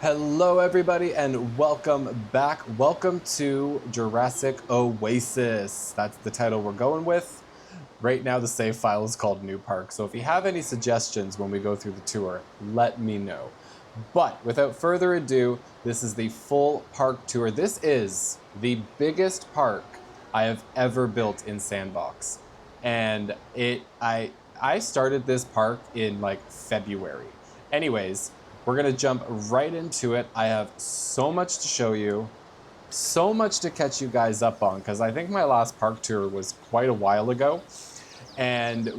Hello everybody and welcome back. Welcome to Jurassic Oasis. That's the title we're going with. Right now the save file is called New Park, so if you have any suggestions when we go through the tour, let me know. But without further ado, this is the full park tour. This is the biggest park I have ever built in Sandbox. And I started this park in like February. Anyways, we're gonna jump right into it. I have so much to show you, so much to catch you guys up on, because I think my last park tour was quite a while ago. And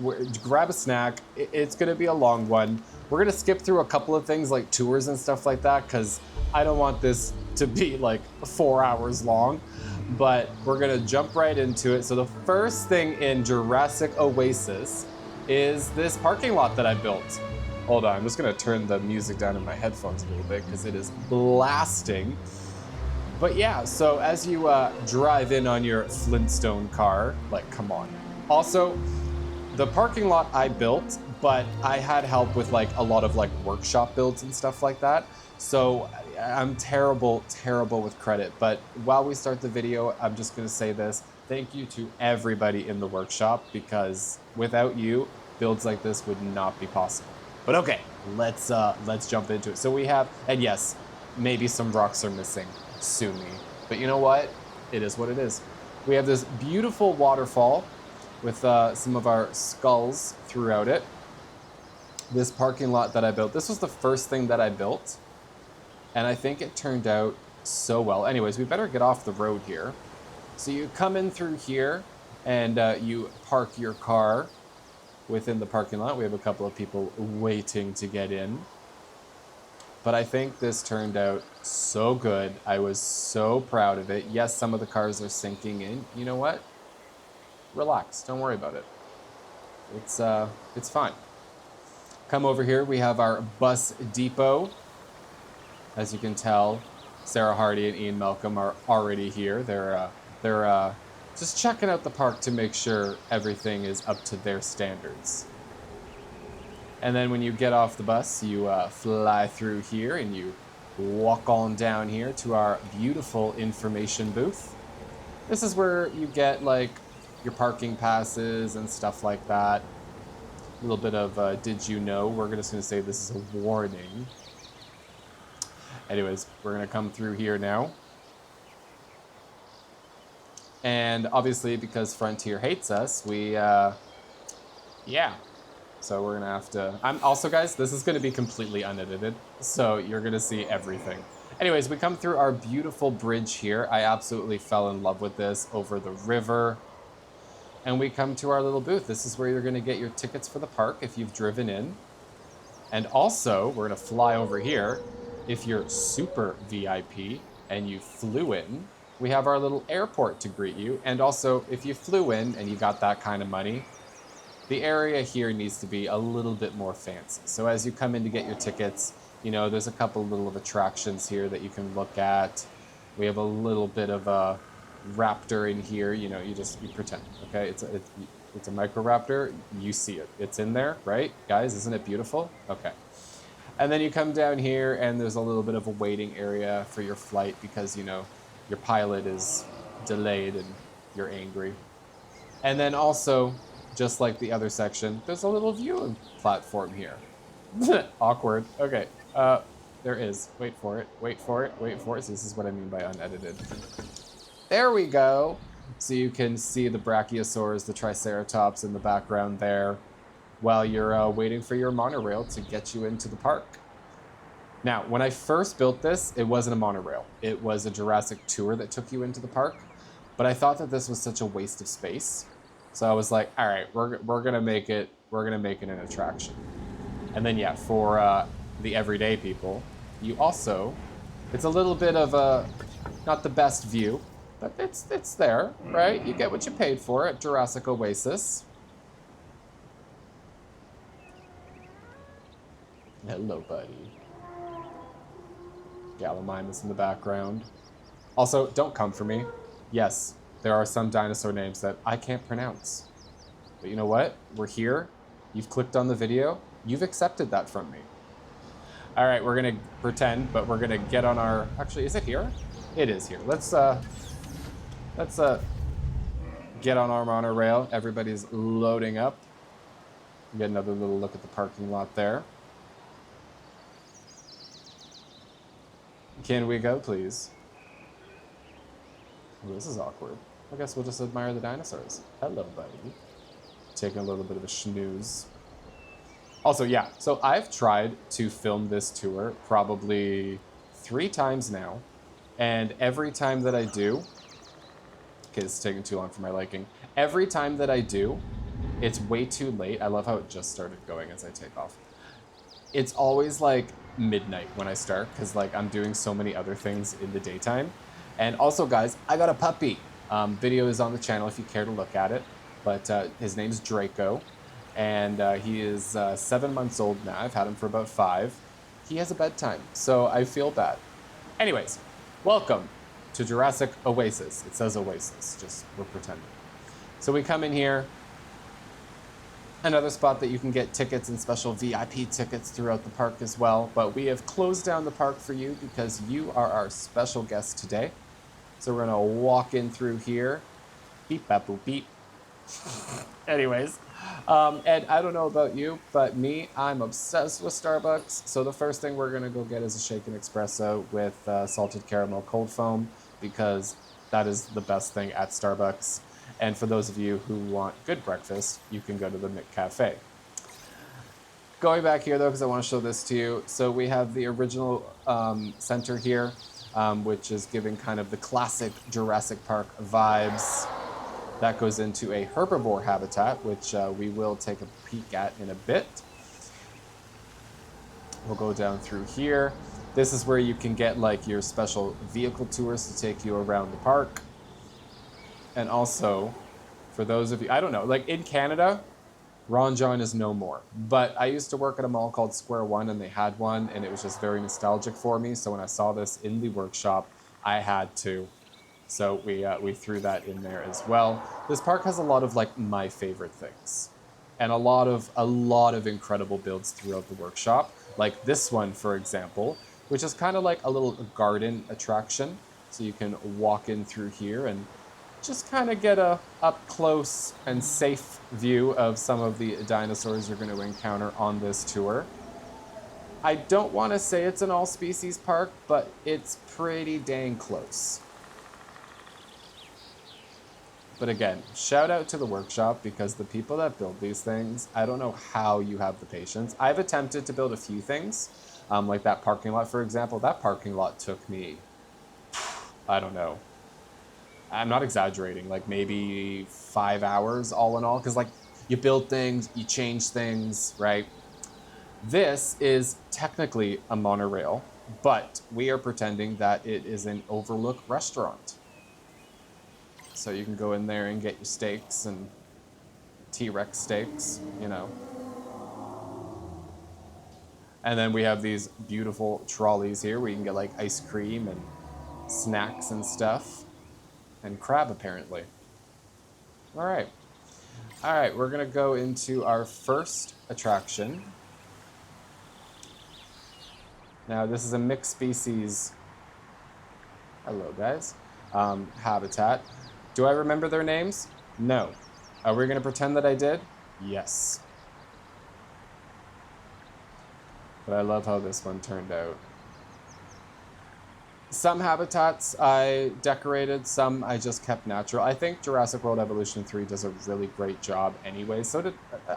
grab a snack. It's gonna be a long one. We're gonna skip through a couple of things like tours and stuff like that, because I don't want this to be like 4 hours long. But we're gonna jump right into it. So the first thing in Jurassic Oasis is this parking lot that I built. Hold on, I'm just gonna turn the music down in my headphones a little bit because it is blasting. But yeah, so as you drive in on your Flintstone car, like, come on. Also, the parking lot I built, but I had help with like a lot of like workshop builds and stuff like that. So I'm terrible with credit. But while we start the video, I'm just gonna say this. Thank you to everybody in the workshop, because without you, builds like this would not be possible. But okay, let's jump into it. So we have, and yes, maybe some rocks are missing, sue me. But you know what? It is what it is. We have this beautiful waterfall with some of our skulls throughout it. This parking lot that I built, this was the first thing that I built, and I think it turned out so well. Anyways, we better get off the road here. So you come in through here, and you park your car within the parking lot. We have a couple of people waiting to get in. But I think this turned out so good. I was so proud of it. Yes, some of the cars are sinking in. You know what? Relax, don't worry about it. It's fine. Come over here, we have our bus depot. As you can tell, Sarah Hardy and Ian Malcolm are already here. They're just checking out the park to make sure everything is up to their standards. And then when you get off the bus, you fly through here and you walk on down here to our beautiful information booth. This is where you get like your parking passes and stuff like that. A little bit of did you know? We're just gonna say this is a warning. Anyways, we're gonna come through here now. And obviously, because Frontier hates us, yeah. So we're gonna have to, also guys, this is gonna be completely unedited, so you're gonna see everything. Anyways, we come through our beautiful bridge here. I absolutely fell in love with this, over the river. And we come to our little booth. This is where you're gonna get your tickets for the park if you've driven in. And also, we're gonna fly over here. If you're super VIP and you flew in, we have our little airport to greet you. And also, if you flew in and you got that kind of money, the area here needs to be a little bit more fancy. So as you come in to get your tickets, you know, there's a couple little attractions here that you can look at. We have a little bit of a raptor in here. You know, you pretend, okay? It's a microraptor. You see it. It's in there, right? Guys, isn't it beautiful? Okay. And then you come down here and there's a little bit of a waiting area for your flight because, you know, your pilot is delayed and you're angry. And then also, just like the other section, there's a little viewing platform here. Awkward. Okay, there is. Wait for it, wait for it, wait for it. So this is what I mean by unedited. There we go. So you can see the brachiosaurs, the triceratops in the background there, while you're waiting for your monorail to get you into the park. Now, when I first built this, it wasn't a monorail. It was a Jurassic tour that took you into the park. But I thought that this was such a waste of space. So I was like, all right, we're gonna make it an attraction. And then yeah, for the everyday people, you also, it's a little bit of a, not the best view, but it's there, right? You get what you paid for at Jurassic Oasis. Hello, buddy. Gallimimus in the background. Also, don't come for me. Yes, there are some dinosaur names that I can't pronounce. But you know what? We're here. You've clicked on the video. You've accepted that from me. All right, we're gonna pretend, but we're gonna get on our, actually, is it here? It is here. Let's get on our monorail. Everybody's loading up. Get another little look at the parking lot there. Can we go, please? Oh, this is awkward. I guess we'll just admire the dinosaurs. Hello, buddy. Taking a little bit of a snooze. Also, yeah, so I've tried to film this tour probably 3 times now. And every time that I do, okay, it's taking too long for my liking. Every time that I do, it's way too late. I love how it just started going as I take off. It's always like midnight when I start because like I'm doing so many other things in the daytime. And also, guys, I got a puppy. Video is on the channel if you care to look at it. But his name's Draco. And he is 7 months old now. I've had him for about 5. He has a bedtime, so I feel bad. Anyways, welcome to Jurassic Oasis. It says Oasis, just we're pretending. So we come in here. Another spot that you can get tickets and special VIP tickets throughout the park as well. But we have closed down the park for you because you are our special guest today. So we're gonna walk in through here. Beep, bap, boop, beep. Anyways, and I don't know about you, but me, I'm obsessed with Starbucks. So the first thing we're gonna go get is a shaken espresso with salted caramel cold foam because that is the best thing at Starbucks. And for those of you who want good breakfast, you can go to the McCafe. Going back here though, because I want to show this to you. So we have the original center here, which is giving kind of the classic Jurassic Park vibes. That goes into a herbivore habitat, which we will take a peek at in a bit. We'll go down through here. This is where you can get like your special vehicle tours to take you around the park. And also, for those of you, I don't know, like in Canada, Ron John is no more. But I used to work at a mall called Square One and they had one and it was just very nostalgic for me. So when I saw this in the workshop, I had to. So we threw that in there as well. This park has a lot of like my favorite things. And a lot of incredible builds throughout the workshop. Like this one, for example, which is kind of like a little garden attraction. So you can walk in through here and just kind of get a up close and safe view of some of the dinosaurs you're going to encounter on this tour. I don't want to say it's an all species park, but it's pretty dang close. But again, shout out to the workshop because the people that build these things, I don't know how you have the patience. I've attempted to build a few things, like that parking lot, for example. That parking lot took me, I don't know. I'm not exaggerating, like maybe 5 hours all in all, because like you build things, you change things, right? This is technically a monorail, but we are pretending that it is an overlook restaurant. So you can go in there and get your steaks and T-Rex steaks, you know. And then we have these beautiful trolleys here where you can get like ice cream and snacks and stuff. And crab, apparently. All right, we're gonna go into our first attraction. Now, this is a mixed species, hello guys, habitat. Do I remember their names? No. Are we gonna pretend that I did? Yes. But I love how this one turned out. Some habitats I decorated, some I just kept natural. I think Jurassic World Evolution 3 does a really great job anyway.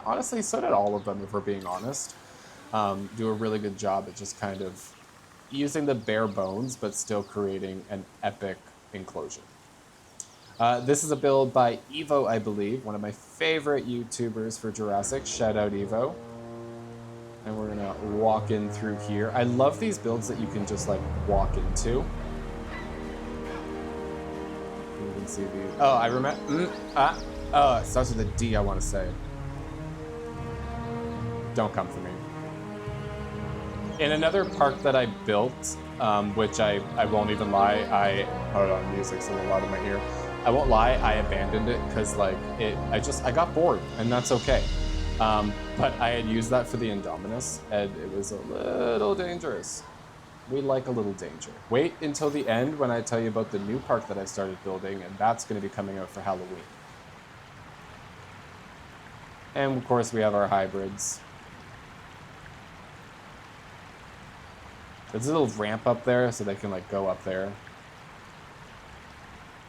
Honestly, so did all of them, if we're being honest. Do a really good job at just kind of using the bare bones, but still creating an epic enclosure. This is a build by Evo, I believe, one of my favorite YouTubers for Jurassic. Shout out Evo. And we're gonna walk in through here. I love these builds that you can just like walk into. You can see these. Oh, I remember. It starts with a D, I want to say. Don't come for me. In another park that I built, which I won't even lie, hold on, music's a little loud in my ear. I won't lie, I abandoned it because like I got bored, and that's okay. But I had used that for the Indominus, and it was a little dangerous. We like a little danger. Wait until the end when I tell you about the new park that I started building, and that's going to be coming out for Halloween. And of course we have our hybrids. There's a little ramp up there so they can like go up there.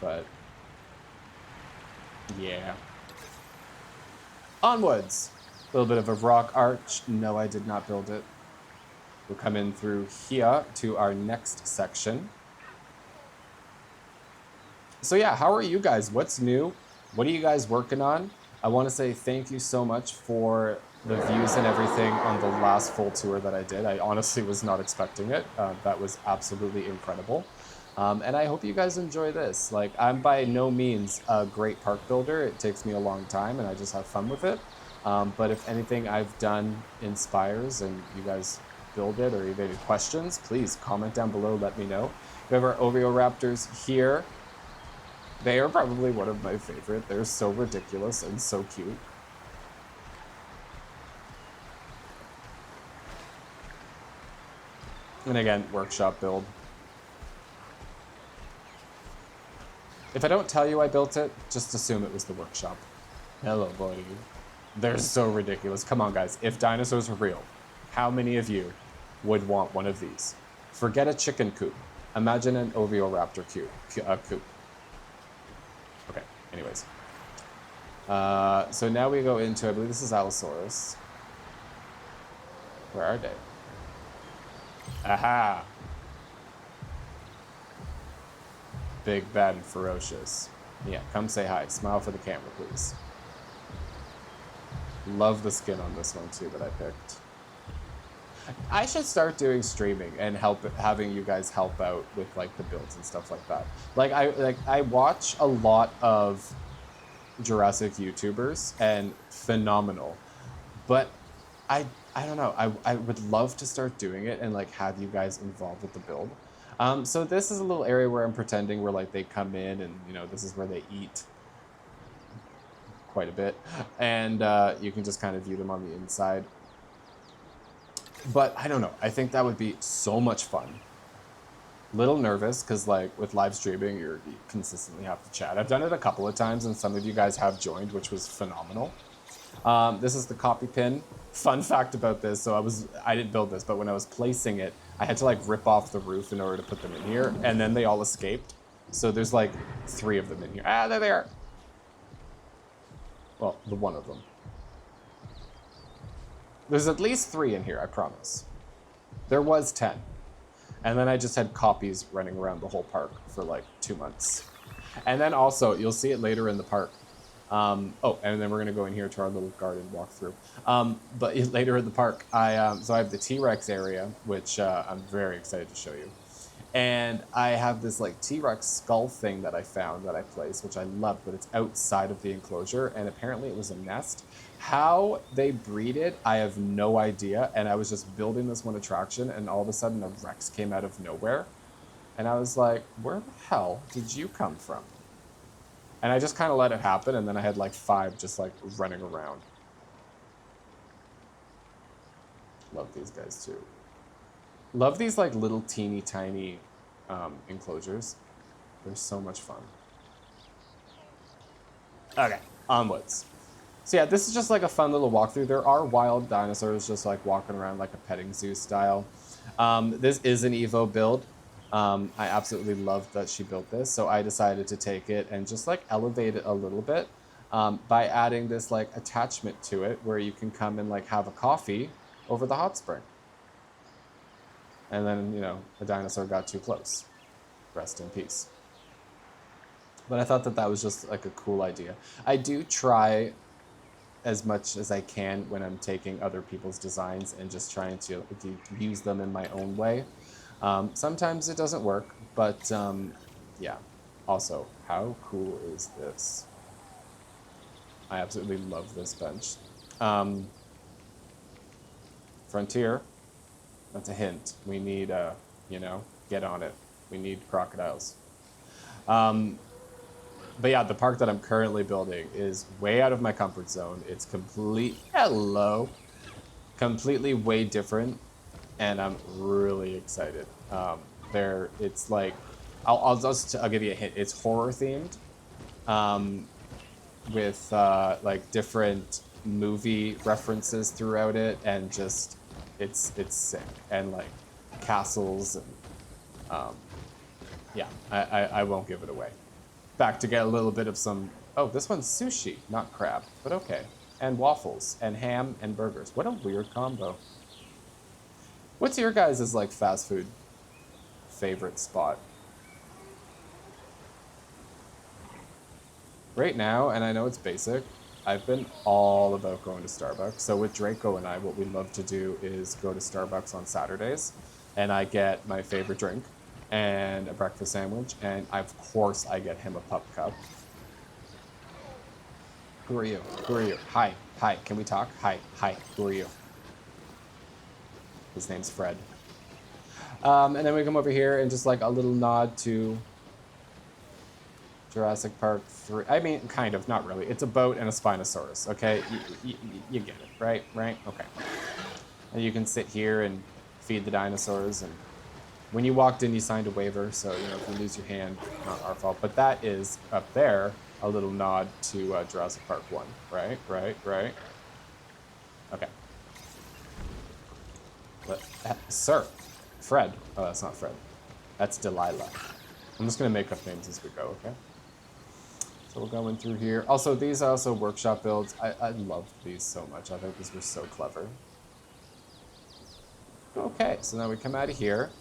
But yeah. Onwards. A little bit of a rock arch. No, I did not build it. We'll come in through here to our next section. So yeah, how are you guys? What's new? What are you guys working on? I want to say thank you so much for the views and everything on the last full tour that I did. I honestly was not expecting it. That was absolutely incredible. And I hope you guys enjoy this. Like, I'm by no means a great park builder. It takes me a long time and I just have fun with it. But if anything I've done inspires and you guys build it or you have any questions, please comment down below, let me know. We have our Oreoraptors here. They are probably one of my favorite. They're so ridiculous and so cute. And again, workshop build. If I don't tell you I built it, just assume it was the workshop. Hello, buddy. They're so ridiculous. Come on, guys. If dinosaurs were real, how many of you would want one of these? Forget a chicken coop. Imagine an Oreoraptor coop. Okay, anyways. So now we go into, I believe this is Allosaurus. Where are they? Aha! Big, bad, and ferocious. Yeah, come say hi. Smile for the camera, please. Love the skin on this one, too, that I picked. I should start doing streaming and having you guys help out with like the builds and stuff like that. I watch a lot of Jurassic YouTubers and phenomenal, but I don't know. I would love to start doing it and like have you guys involved with the build. So this is a little area where I'm pretending where like they come in and you know this is where they eat quite a bit, and you can just kind of view them on the inside. But I don't know. I think that would be so much fun. Little nervous because like with live streaming, you consistently have to chat. I've done it a couple of times and some of you guys have joined, which was phenomenal. This is the copy pin. Fun fact about this. So I didn't build this, but when I was placing it, I had to like rip off the roof in order to put them in here. And then they all escaped. So there's like 3 of them in here. Ah, there they are. Well, the one of them. There's at least 3 in here, I promise. There was 10. And then I just had copies running around the whole park for like 2 months. And then also, you'll see it later in the park. Oh, and then we're gonna go in here to our little garden walkthrough. But later in the park, so I have the T-Rex area, which I'm very excited to show you. And I have this like T-Rex skull thing that I found that I placed, which I love, but it's outside of the enclosure. And apparently it was a nest. How they breed it, I have no idea. And I was just building this one attraction and all of a sudden a Rex came out of nowhere. And I was like, where the hell did you come from? And I just kind of let it happen. And then I had like 5 just like running around. Love these guys too. Love these like little teeny tiny enclosures. They're so much fun. Okay, onwards. So yeah, this is just like a fun little walkthrough. There are wild dinosaurs just like walking around like a petting zoo style. This is an Evo build. I absolutely love that she built this. So I decided to take it and just like elevate it a little bit by adding this like attachment to it where you can come and like have a coffee over the hot spring. And then, you know, the dinosaur got too close. Rest in peace. But I thought that that was just like a cool idea. I do try as much as I can when I'm taking other people's designs and just trying to use them in my own way. Sometimes it doesn't work, but yeah. Also, how cool is this? I absolutely love this bench. Frontier. That's a hint. We need, you know, get on it. We need crocodiles. But yeah, the park that I'm currently building is way out of my comfort zone. It's completely way different, and I'm really excited. It's like, I'll give you a hint. It's horror themed, um, with like different movie references throughout it, and just it's sick, and like castles and yeah, I won't give it away. Back to get a little bit of some. Oh, this one's sushi, not crab, but okay. And waffles and ham and burgers. What a weird combo. What's your guys' like fast food favorite spot? Right now, and I know it's basic, I've been all about going to Starbucks. So with Draco and I, what we love to do is go to Starbucks on Saturdays, and I get my favorite drink and a breakfast sandwich, and of course I get him a pup cup. Who are you? Who are you? Hi, hi, can we talk? Hi, hi, who are you? His name's Fred. And then we come over here and just like a little nod to Jurassic Park 3. I mean, kind of, not really. It's a boat and a Spinosaurus, okay? You get it, right? Right? Okay. And you can sit here and feed the dinosaurs. And when you walked in, you signed a waiver, so, you know, if you lose your hand, not our fault. But that is, up there, a little nod to Jurassic Park 1, right? Right? Right? Okay. But, sir, Fred. Oh, that's not Fred. That's Delilah. I'm just going to make up names as we go, okay? So we'll go in through here. Also, these are also workshop builds. I love these so much. I think these were so clever. Okay, so now we come out of here.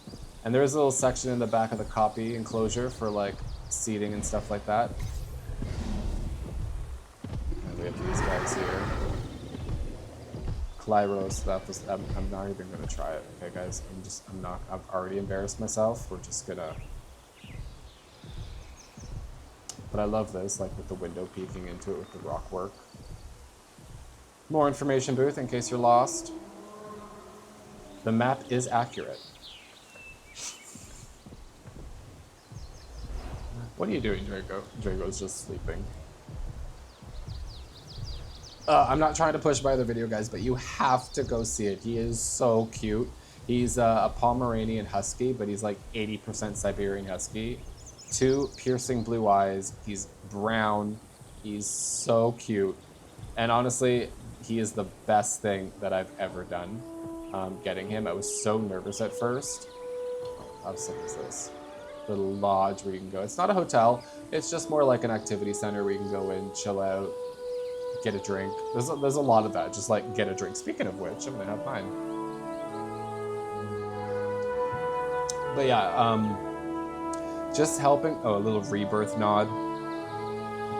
And there's a little section in the back of the copy enclosure for like seating and stuff like that. And we have these guys here. Clyro stuff. I'm not even gonna try it. Okay, guys. I've already embarrassed myself. We're just gonna. But I love this, like with the window peeking into it with the rock work. More information booth in case you're lost. The map is accurate. What are you doing, Draco? Draco's just sleeping. I'm not trying to push by the video, guys, but you have to go see it. He is so cute. He's a Pomeranian Husky, but he's like 80% Siberian Husky. 2 piercing blue eyes. He's brown. He's so cute. And honestly, he is the best thing that I've ever done. Getting him, I was so nervous at first. How sick is this? Little lodge where you can go. It's not a hotel. It's just more like an activity center where you can go in, chill out, get a drink. There's a lot of that. Just like get a drink. Speaking of which, I'm gonna have mine. But yeah, just helping. Oh, a little rebirth nod.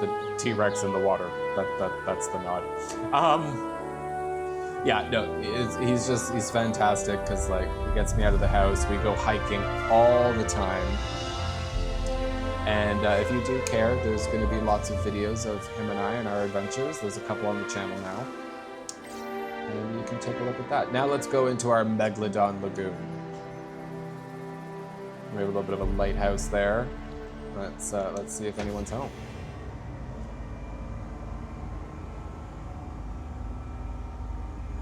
The T-Rex in the water. That's the nod. Yeah, no, he's fantastic because like he gets me out of the house. We go hiking all the time. And if you do care, there's going to be lots of videos of him and I and our adventures. There's a couple on the channel now. And you can take a look at that. Now let's go into our Megalodon Lagoon. We have a little bit of a lighthouse there. Let's see if anyone's home.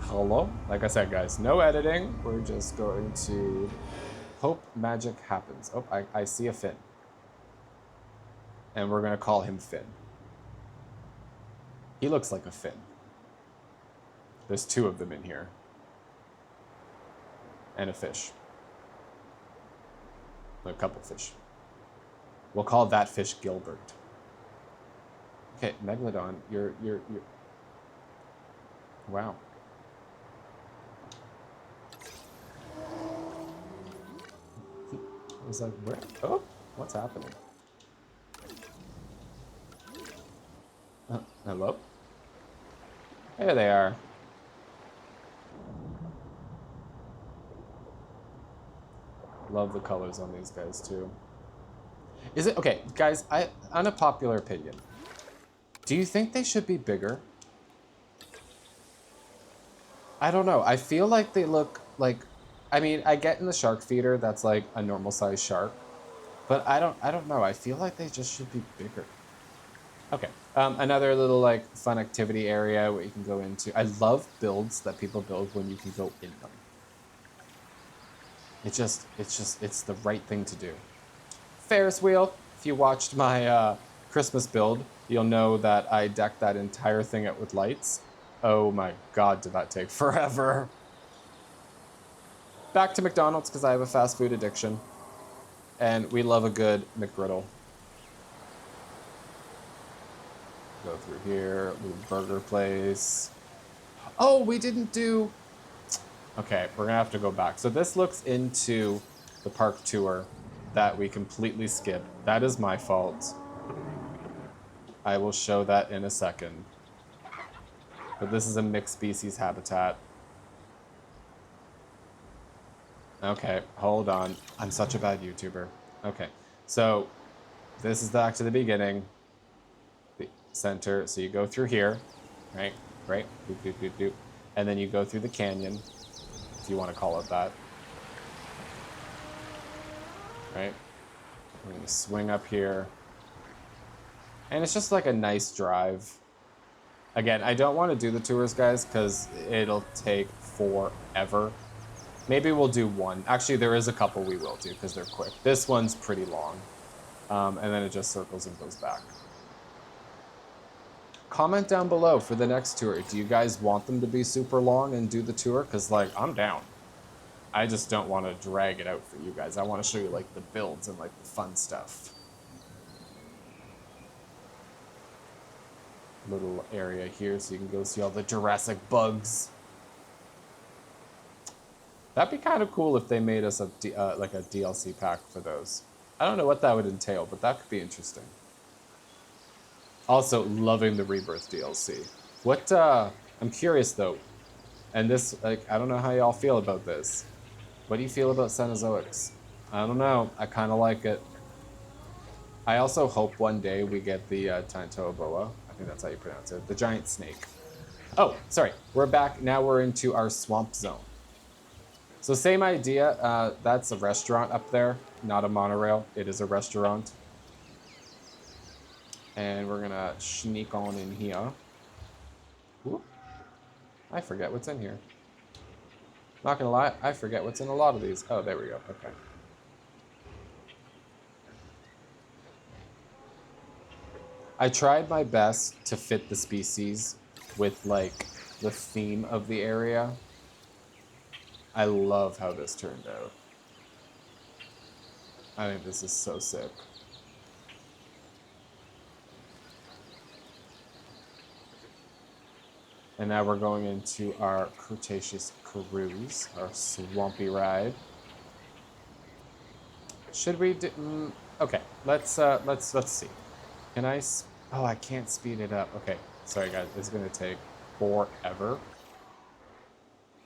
Hello? Like I said, guys, no editing. We're just going to hope magic happens. Oh, I see a fin. And we're going to call him Finn. He looks like a fin. There's 2 of them in here. And a fish. A couple fish. We'll call that fish Gilbert. Okay, Megalodon, you're... Wow. I was like, where? Oh, what's happening? Hello? There they are. Love the colors on these guys too. Is it okay, guys? Unpopular opinion. Do you think they should be bigger? I don't know. I feel like they look like. I mean, I get in the shark feeder that's like a normal size shark, but I don't know. I feel like they just should be bigger. Okay. Another little like fun activity area where you can go into. I love builds that people build when you can go in them. It's the right thing to do. Ferris wheel. If you watched my Christmas build, you'll know that I decked that entire thing out with lights. Oh my God, did that take forever. Back to McDonald's because I have a fast food addiction. And we love a good McGriddle. Go through here, little burger place. Oh, we didn't do... Okay, we're gonna have to go back. So this looks into the park tour that we completely skipped. That is my fault. I will show that in a second. But this is a mixed species habitat. Okay, hold on. I'm such a bad YouTuber. Okay, so this is back to the beginning. The center, so you go through here, right? Right? Doop, doop, doop, doop. And then you go through the canyon, if you want to call it that. Right? We're gonna swing up here. And it's just like a nice drive. Again, I don't want to do the tours, guys, because it'll take forever. Maybe we'll do one. Actually, there is a couple we will do because they're quick. This one's pretty long. And then it just circles and goes back. Comment down below for the next tour. Do you guys want them to be super long and do the tour? Because, like, I'm down. I just don't want to drag it out for you guys. I want to show you, like, the builds and, like, the fun stuff. Little area here so you can go see all the Jurassic bugs. That'd be kind of cool if they made us like a DLC pack for those. I don't know what that would entail, but that could be interesting. Also, loving the Rebirth DLC. What, I'm curious though, and this, like, I don't know how y'all feel about this. What do you feel about Cenozoics? I don't know, I kind of like it. I also hope one day we get the Tantoboa. I think that's how you pronounce it. The giant snake. Oh, sorry, we're back. Now we're into our swamp zone. So same idea, that's a restaurant up there, not a monorail. It is a restaurant. And we're gonna sneak on in here. Whoop. I forget what's in here. Not gonna lie, I forget what's in a lot of these. Oh, there we go, okay. I tried my best to fit the species with like the theme of the area. I love how this turned out. I think this is so sick. And now we're going into our Cretaceous cruise, our swampy ride. Should we do? Okay, let's see. Can I? Oh, I can't speed it up. Okay, sorry guys, it's gonna take forever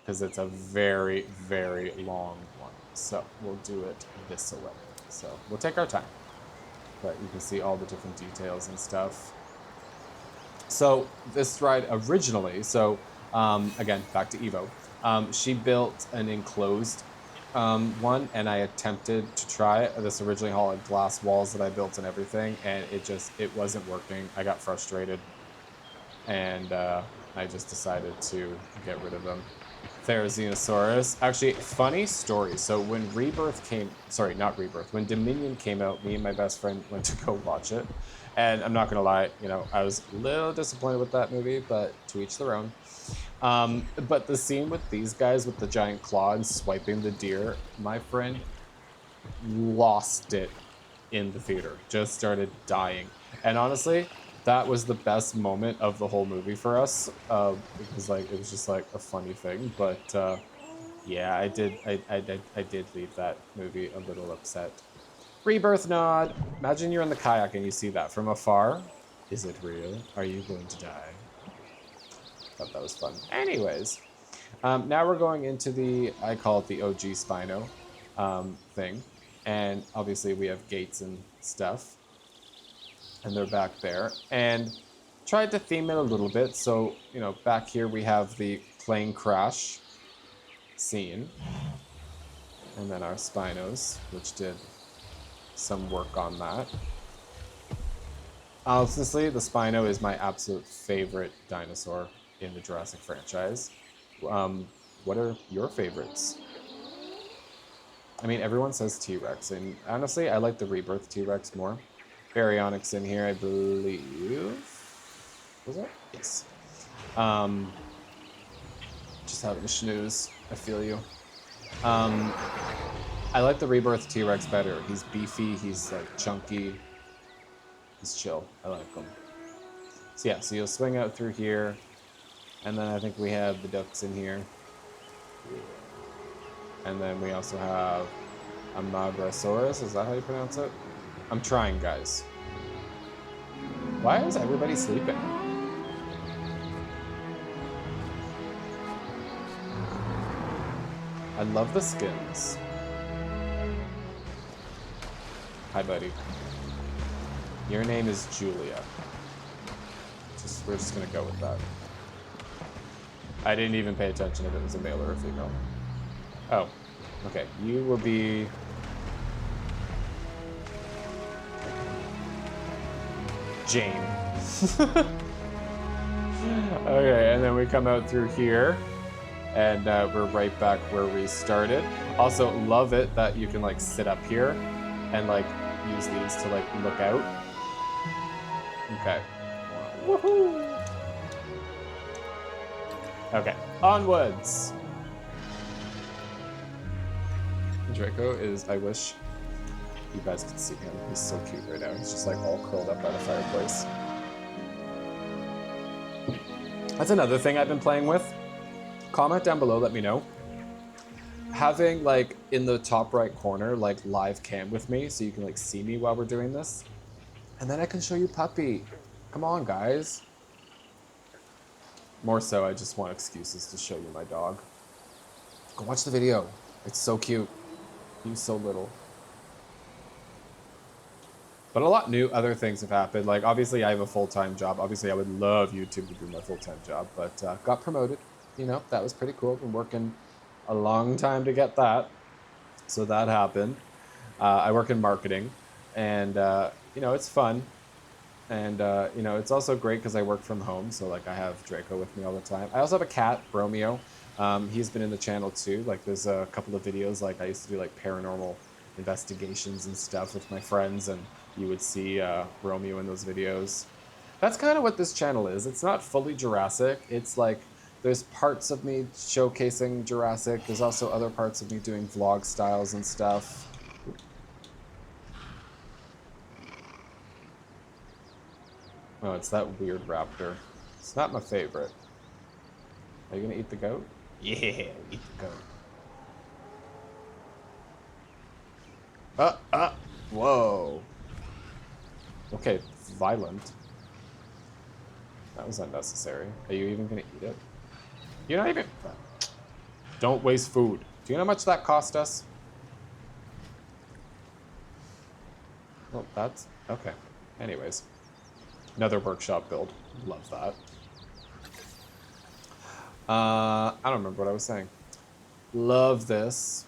because it's a very, very long one. So we'll do it this way. So we'll take our time, but you can see all the different details and stuff. So this ride originally, again, back to Evo, she built an enclosed one, and I attempted to try it. This originally had glass walls that I built and everything, and it wasn't working. I got frustrated, and I just decided to get rid of them. Therizinosaurus. Actually, funny story. So when when Dominion came out, me and my best friend went to go watch it. And I'm not gonna lie, I was a little disappointed with that movie, but to each their own. But the scene with these guys with the giant claw and swiping the deer, my friend lost it in the theater. Just started dying. And honestly, that was the best moment of the whole movie for us. Because it was just like a funny thing. But yeah, I did leave that movie a little upset. Rebirth nod. Imagine you're in the kayak and you see that from afar. Is it real? Are you going to die? Thought that was fun. Anyways, now we're going into I call it the OG Spino thing. And obviously we have gates and stuff. And they're back there. And tried to theme it a little bit. So, back here we have the plane crash scene. And then our Spinos, which did some work on that. Honestly, the Spino is my absolute favorite dinosaur in the Jurassic franchise. Um, what are your favorites? I mean, everyone says T-Rex, and honestly, I like the Rebirth T-Rex more. Baryonyx in here, I believe. Was it? Yes. Um, just having a snooze. I feel you. Um, I like the Rebirth T-Rex better. He's beefy, he's like chunky. He's chill. I like him. So yeah, so you'll swing out through here, and then I think we have the ducks in here. And then we also have a Magrosaurus. Is that how you pronounce it? I'm trying, guys. Why is everybody sleeping? I love the skins. Hi, buddy. Your name is Julia. We're just gonna go with that. I didn't even pay attention if it was a male or a female. Oh, okay. You will be... Jane. Okay, and then we come out through here, and we're right back where we started. Also, love it that you can like sit up here and like use these to like look out. Okay. Woohoo! Okay, onwards. Draco is, I wish you guys could see him. He's so cute right now. He's just like all curled up by the fireplace. That's another thing I've been playing with. Comment down below, let me know. Having like in the top right corner, like live cam with me so you can like see me while we're doing this. And then I can show you Puppy. Come on, guys. More so, I just want excuses to show you my dog. Go watch the video. It's so cute. He's so little. But a lot new other things have happened. Like, obviously, I have a full-time job. Obviously, I would love YouTube to be my full-time job, but got promoted. You know, that was pretty cool. Been working a long time to get that. So that happened. I work in marketing, and, you know, it's fun. And, you know, it's also great because I work from home. So, like, I have Draco with me all the time. I also have a cat, Romeo. He's been in the channel, too. Like, there's a couple of videos. Like, I used to do, like, paranormal investigations and stuff with my friends. And you would see Romeo in those videos. That's kind of what this channel is. It's not fully Jurassic. It's, like, there's parts of me showcasing Jurassic. There's also other parts of me doing vlog styles and stuff. Oh, it's that weird raptor. It's not my favorite. Are you gonna eat the goat? Yeah, eat the goat. Whoa. Okay, violent. That was unnecessary. Are you even gonna eat it? You're not even... Don't waste food. Do you know how much that cost us? Well, that's... Okay. Anyways. Another workshop build. Love that. I don't remember what I was saying. Love this.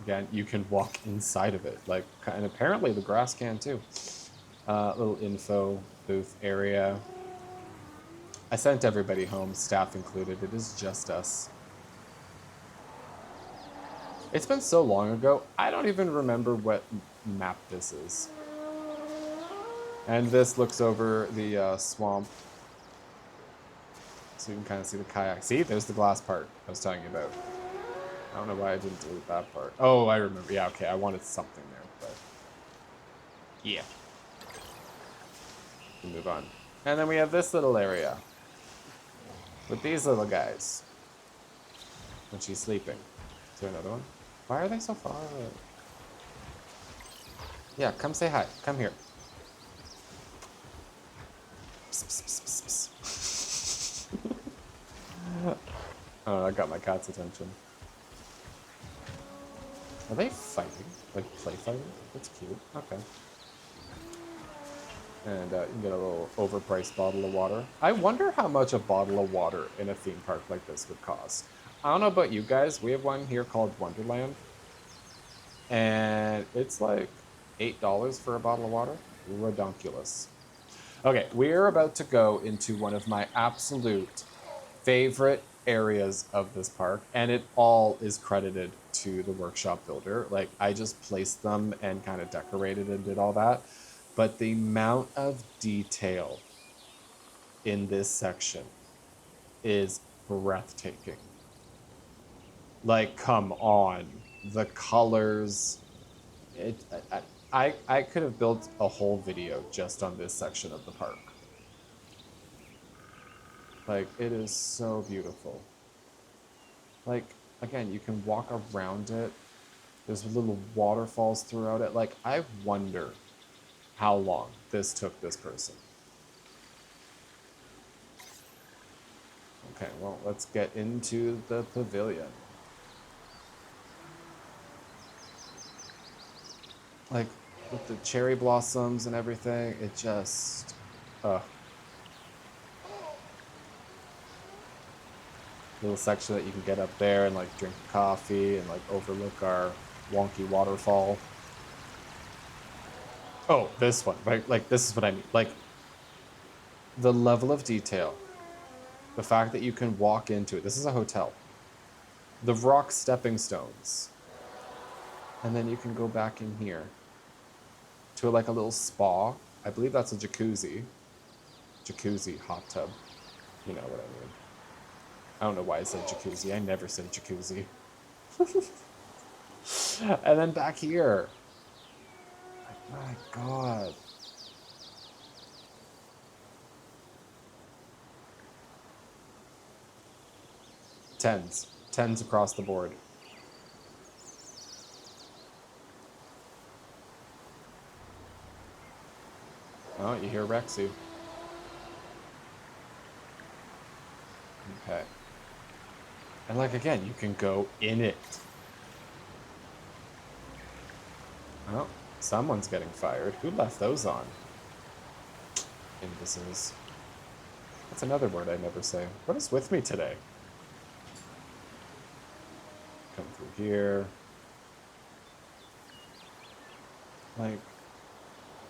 Again, you can walk inside of it. Like, and apparently the grass can too. Little info booth area. I sent everybody home, staff included. It is just us. It's been so long ago, I don't even remember what map this is. And this looks over the swamp. So you can kind of see the kayak. See, there's the glass part I was telling you about. I don't know why I didn't delete that part. Oh, I remember. Yeah, okay, I wanted something there, but... Yeah. We'll move on. And then we have this little area. With these little guys. When she's sleeping. Is there another one? Why are they so far away? Yeah, come say hi. Come here. Psst, psst, psst, psst, psst. Oh, I got my cat's attention. Are they fighting? Like play fighting? That's cute. Okay. And you can get a little overpriced bottle of water. I wonder how much a bottle of water in a theme park like this would cost. I don't know about you guys. We have one here called Wonderland. And it's like $8 for a bottle of water. Redonkulous. Okay, we're about to go into one of my absolute favorite areas of this park, and it all is credited to the workshop builder. Like, I just placed them and kind of decorated and did all that. But the amount of detail in this section is breathtaking. Like, come on. The colors. It, I could have built a whole video just on this section of the park. Like, it is so beautiful. Like, again, you can walk around it. There's little waterfalls throughout it. Like, I wonder how long this took this person. Okay, well, let's get into the pavilion. Like, with the cherry blossoms and everything, it just... Little section that you can get up there and, like, drink coffee and, like, overlook our wonky waterfall. Oh, this one, right? Like, this is what I mean. Like, the level of detail. The fact that you can walk into it. This is a hotel. The rock stepping stones. And then you can go back in here to like a little spa. I believe that's a jacuzzi. Jacuzzi, hot tub. You know what I mean. I don't know why I said jacuzzi. I never said jacuzzi. And then back here. My God. Tens across the board. Oh, you hear Rexy. Okay. And like, again, you can go in it. Oh, someone's getting fired. Who left those on? Imbeciles. That's another word I never say. What is with me today? Come through here. Like,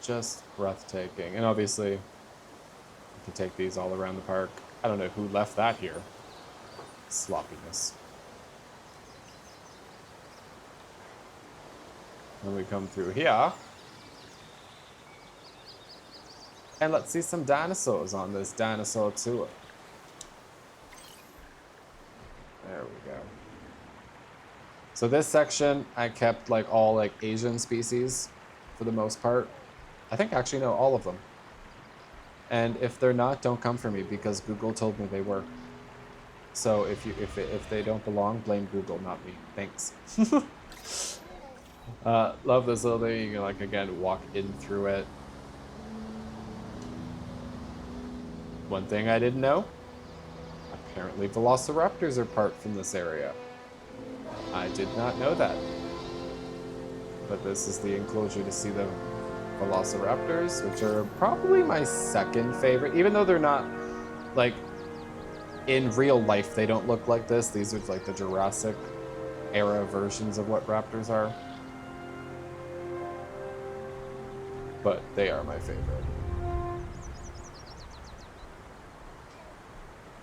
just breathtaking. And obviously, you can take these all around the park. I don't know who left that here. Sloppiness. Then we come through here. And let's see some dinosaurs on this dinosaur tour. There we go. So this section, I kept like all like Asian species for the most part. I think actually no, all of them. And if they're not, don't come for me because Google told me they were. So if they don't belong, blame Google, not me. Thanks. Love this little thing. You can like again walk in through it. One thing I didn't know, apparently velociraptors are part from this area. I did not know that. But this is the enclosure to see the velociraptors, which are probably my second favorite, even though they're not, like, in real life, they don't look like this. These are like the Jurassic era versions of what raptors are. But they are my favorite.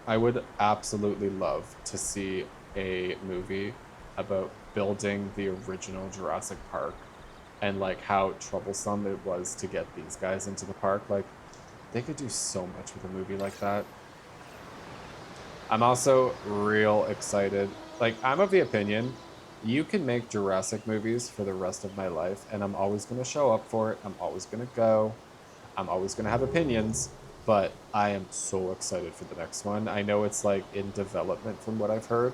I would absolutely love to see a movie about building the original Jurassic Park and like how troublesome it was to get these guys into the park. Like, they could do so much with a movie like that. I'm also real excited. Like, I'm of the opinion you can make Jurassic movies for the rest of my life and I'm always going to show up for it. I'm always going to go. I'm always going to have opinions. But I am so excited for the next one. I know it's like in development from what I've heard.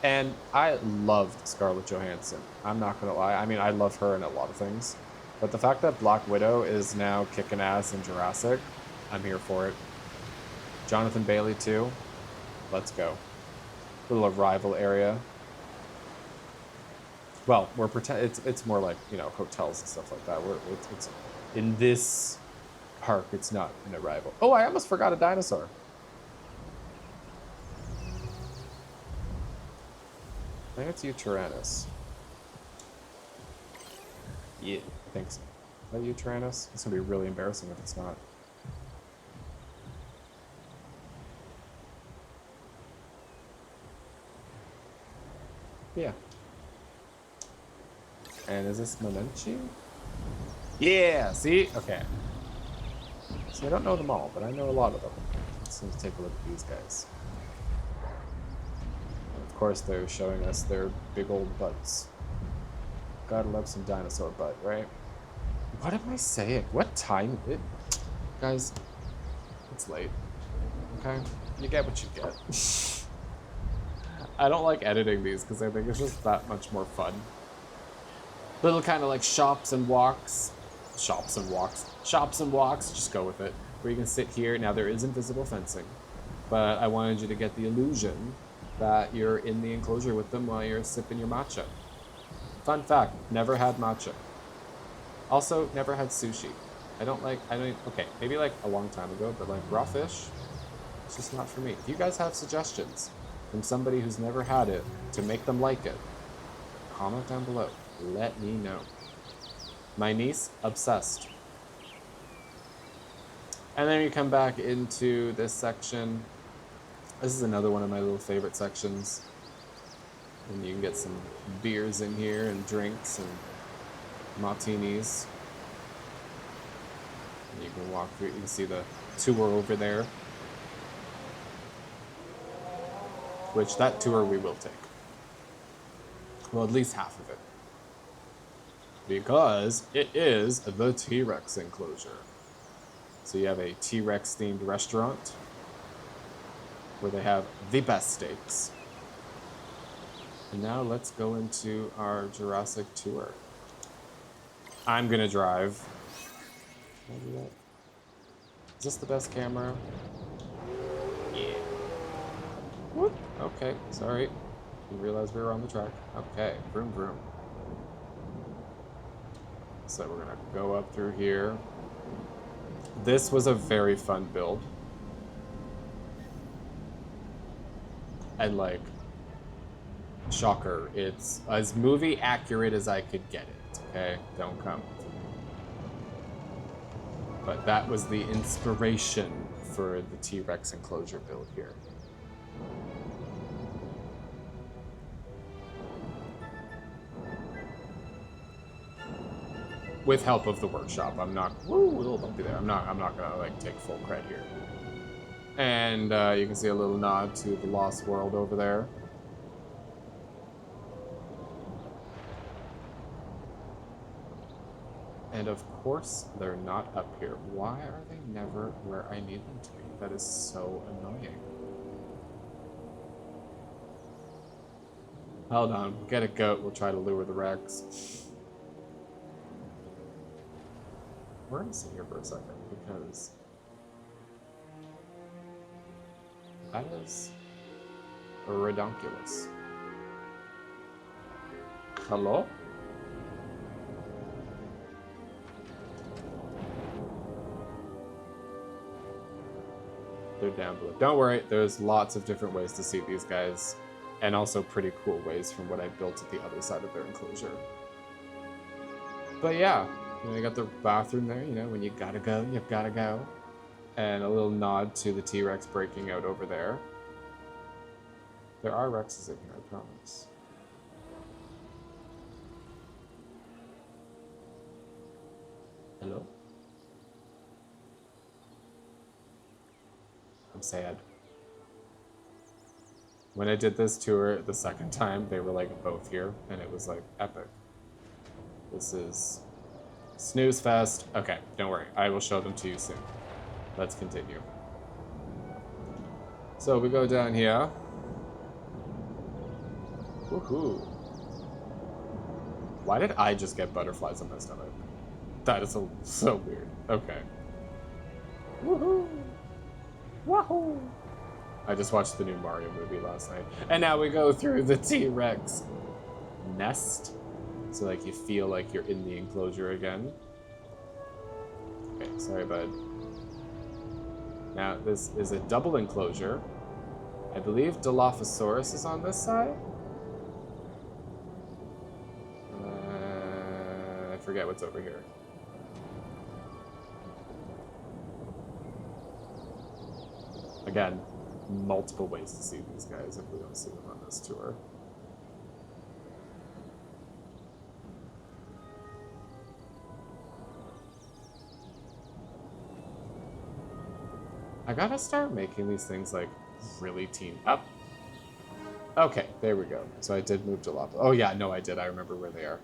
And I loved Scarlett Johansson. I'm not going to lie. I mean, I love her in a lot of things. But the fact that Black Widow is now kicking ass in Jurassic, I'm here for it. Jonathan Bailey too. Let's go. Little arrival area. Well, we're it's more like, you know, hotels and stuff like that. It's in this park, it's not an arrival. Oh, I almost forgot a dinosaur. I think it's you, Tyrannus. Yeah, I think so. that you, Tyrannus? It's gonna be really embarrassing if it's not. Yeah. And is this Monenchi? Yeah, see? Okay. So I don't know them all, but I know a lot of them. Let's take a look at these guys. And of course, they're showing us their big old butts. Gotta love some dinosaur butt, right? What am I saying? What time is it? Guys, it's late. Okay? You get what you get. I don't like editing these because I think it's just that much more fun. Little kind of like shops and walks, just go with it. Where you can sit here. Now there is invisible fencing, but I wanted you to get the illusion that you're in the enclosure with them while you're sipping your matcha. Fun fact, never had matcha. Also, never had sushi. Okay, maybe like a long time ago, but like raw fish, it's just not for me. If you guys have suggestions from somebody who's never had it to make them like it, comment down below. Let me know. My niece, obsessed. And then you come back into this section. This is another one of my little favorite sections. And you can get some beers in here and drinks and martinis. And you can walk through, you can see the tour over there. Which that tour we will take. Well, at least half of it. Because it is the T-Rex enclosure. So you have a T-Rex themed restaurant where they have the best steaks. And now let's go into our Jurassic tour. I'm gonna drive. Can I do that? Is this the best camera? Yeah. Whoop. Okay, sorry. Didn't realize we were on the track. Okay, vroom vroom. So we're gonna go up through here. This was a very fun build. And like, shocker, it's as movie accurate as I could get it, okay? Don't come. But that was the inspiration for the T-Rex enclosure build here. With help of the workshop. I'm not, woo, a little bumpy there. I'm not gonna like take full credit here. And you can see a little nod to the Lost World over there. And of course, they're not up here. Why are they never where I need them to be? That is so annoying. Hold on, we'll get a goat, we'll try to lure the Rex. We're gonna sit here for a second because that is a redonkulous. Hello? They're down below. Don't worry, there's lots of different ways to see these guys, and also pretty cool ways from what I built at the other side of their enclosure. But yeah. You know, you got the bathroom there, you know, when you gotta go, you've gotta go. And a little nod to the T-Rex breaking out over there. There are Rexes in here, I promise. Hello? I'm sad. When I did this tour the second time, they were like both here, and it was like epic. This is snooze fest. Okay, don't worry. I will show them to you soon. Let's continue. So we go down here. Woohoo. Why did I just get butterflies on my stomach? That is so weird. Okay. Woohoo. Wahoo. I just watched the new Mario movie last night. And now we go through the T-Rex nest. So like you feel like you're in the enclosure again. Okay, sorry bud. Now this is a double enclosure. I believe Dilophosaurus is on this side. I forget what's over here. again, multiple ways to see these guys if we don't see them on this tour. I gotta start making these things like really team up. Okay, there we go. So I did move to lava. Oh yeah, no, I did. I remember where they are.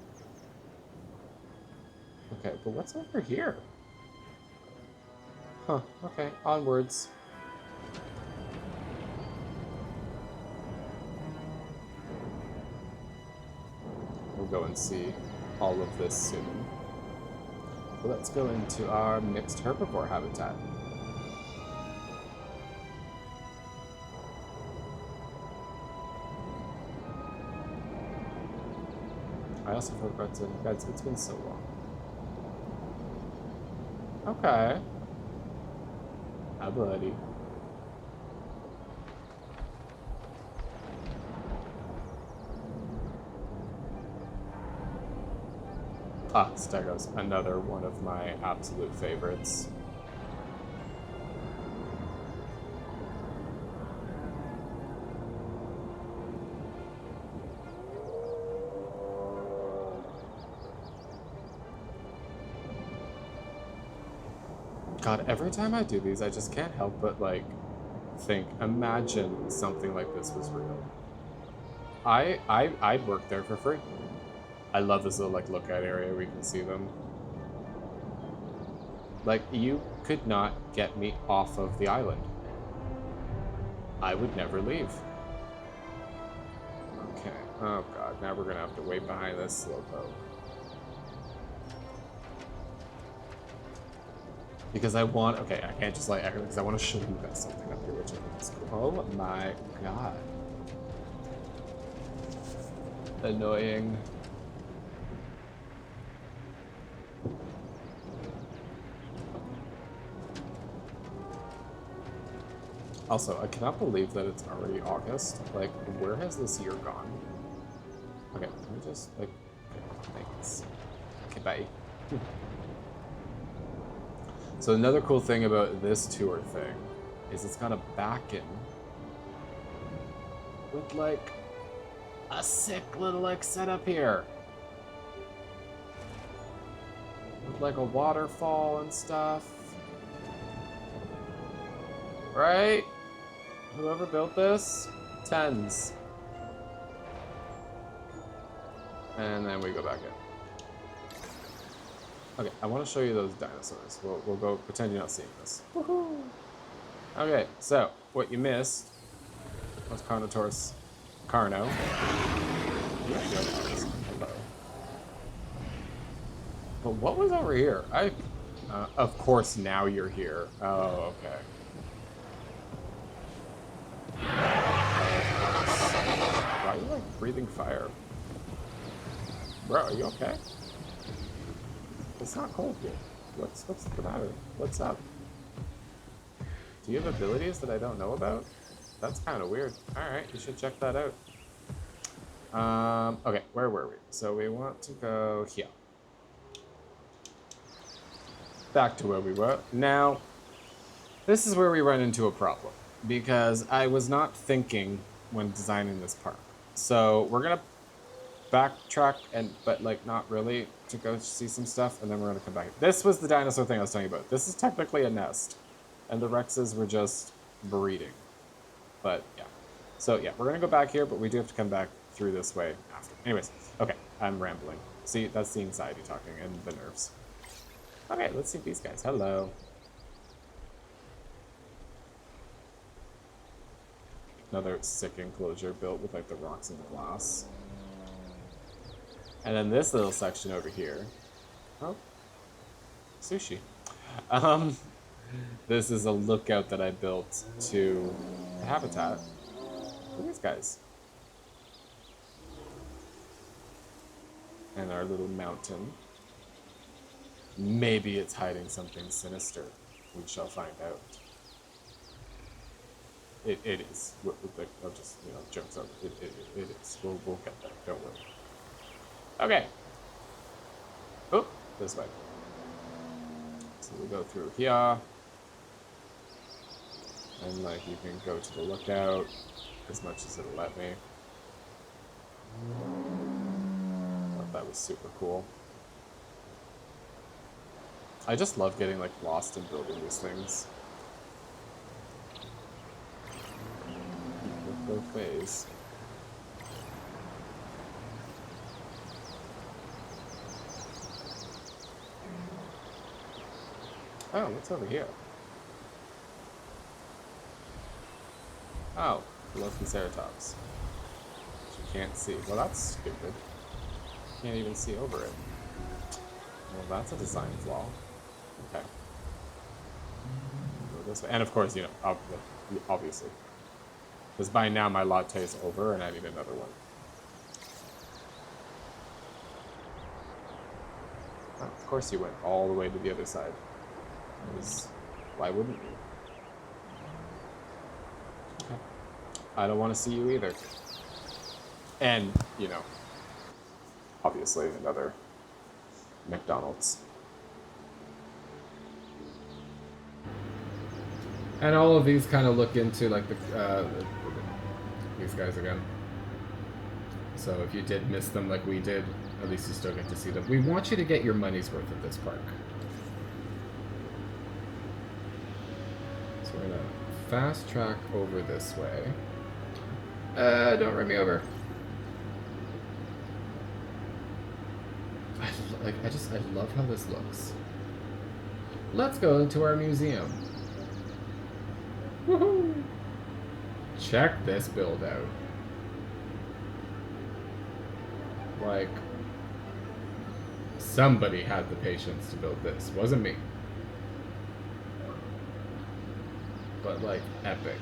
Okay, but what's over here? Huh, okay, onwards. We'll go and see all of this soon. But let's go into our mixed herbivore habitat. I also forgot to... Guys, it's been so long. Okay. Hi, buddy. Ah, Stegos, another one of my absolute favorites. God, every time I do these, I just can't help but, like, think, imagine something like this was real. I'd work there for free. I love this little, like, lookout area where you can see them. Like, you could not get me off of the island. I would never leave. Okay. Oh, God. Now we're going to have to wait behind this slowpoke. Because I want... Okay, I can't just, like, because I want to show you guys something up here, which I think is cool. Oh, my God. Annoying. Also, I cannot believe that it's already August. Like, where has this year gone? Okay, let me just, like, okay, thanks. Okay, bye. So another cool thing about this tour thing is it's got a back-in with, like, a sick little, like, setup here. With, like, a waterfall and stuff. Right? Whoever built this, tens. And then we go back in. Okay, I want to show you those dinosaurs. We'll go pretend you're not seeing this. Woohoo! Okay, so what you missed was Carnotaurus Carno. Hello. But what was over here? Of course, now you're here. Oh, okay. Why are you, like, breathing fire? Bro, are you okay? It's not cold here. What's the matter? What's up? Do you have abilities that I don't know about? That's kind of weird. Alright, you should check that out. Okay, where were we? So we want to go here. Back to where we were. Now, this is where we run into a problem. Because I was not thinking when designing this park. So we're gonna backtrack but like not really to go see some stuff, and then we're gonna come back. This was the dinosaur thing I was telling you about. This is technically a nest, and the Rexes were just breeding. But yeah, so yeah, we're gonna go back here, but we do have to come back through this way after. Anyways, okay, I'm rambling. See, that's the anxiety talking and the nerves. Okay, let's see these guys. Hello. Another sick enclosure built with, like, the rocks and the glass. And then this little section over here. Oh, sushi. This is a lookout that I built to the habitat. Look at these guys. And our little mountain. Maybe it's hiding something sinister. We shall find out. It is. I'll just, you know, jokes over. It is. We'll get there. Don't worry. Okay. Oh, this way. So we'll go through here. And like you can go to the lookout as much as it'll let me. I thought that was super cool. I just love getting like lost in building these things. Both ways. Oh, what's over here? Oh, Velociraptor's. Which you can't see. Well, that's stupid. Can't even see over it. Well, that's a design flaw. Okay. Go this way. And of course, you know, obviously. Because by now my latte is over and I need another one. Oh, of course you went all the way to the other side. Because why wouldn't you? Okay. I don't want to see you either. And, you know, obviously another McDonald's. And all of these kind of look into like these guys again. So if you did miss them like we did, at least you still get to see them. We want you to get your money's worth at this park. So we're gonna fast track over this way. Don't run me over. I love how this looks. Let's go into our museum. Woohoo! Check this build out. Like, somebody had the patience to build this. Wasn't me. But like, epic.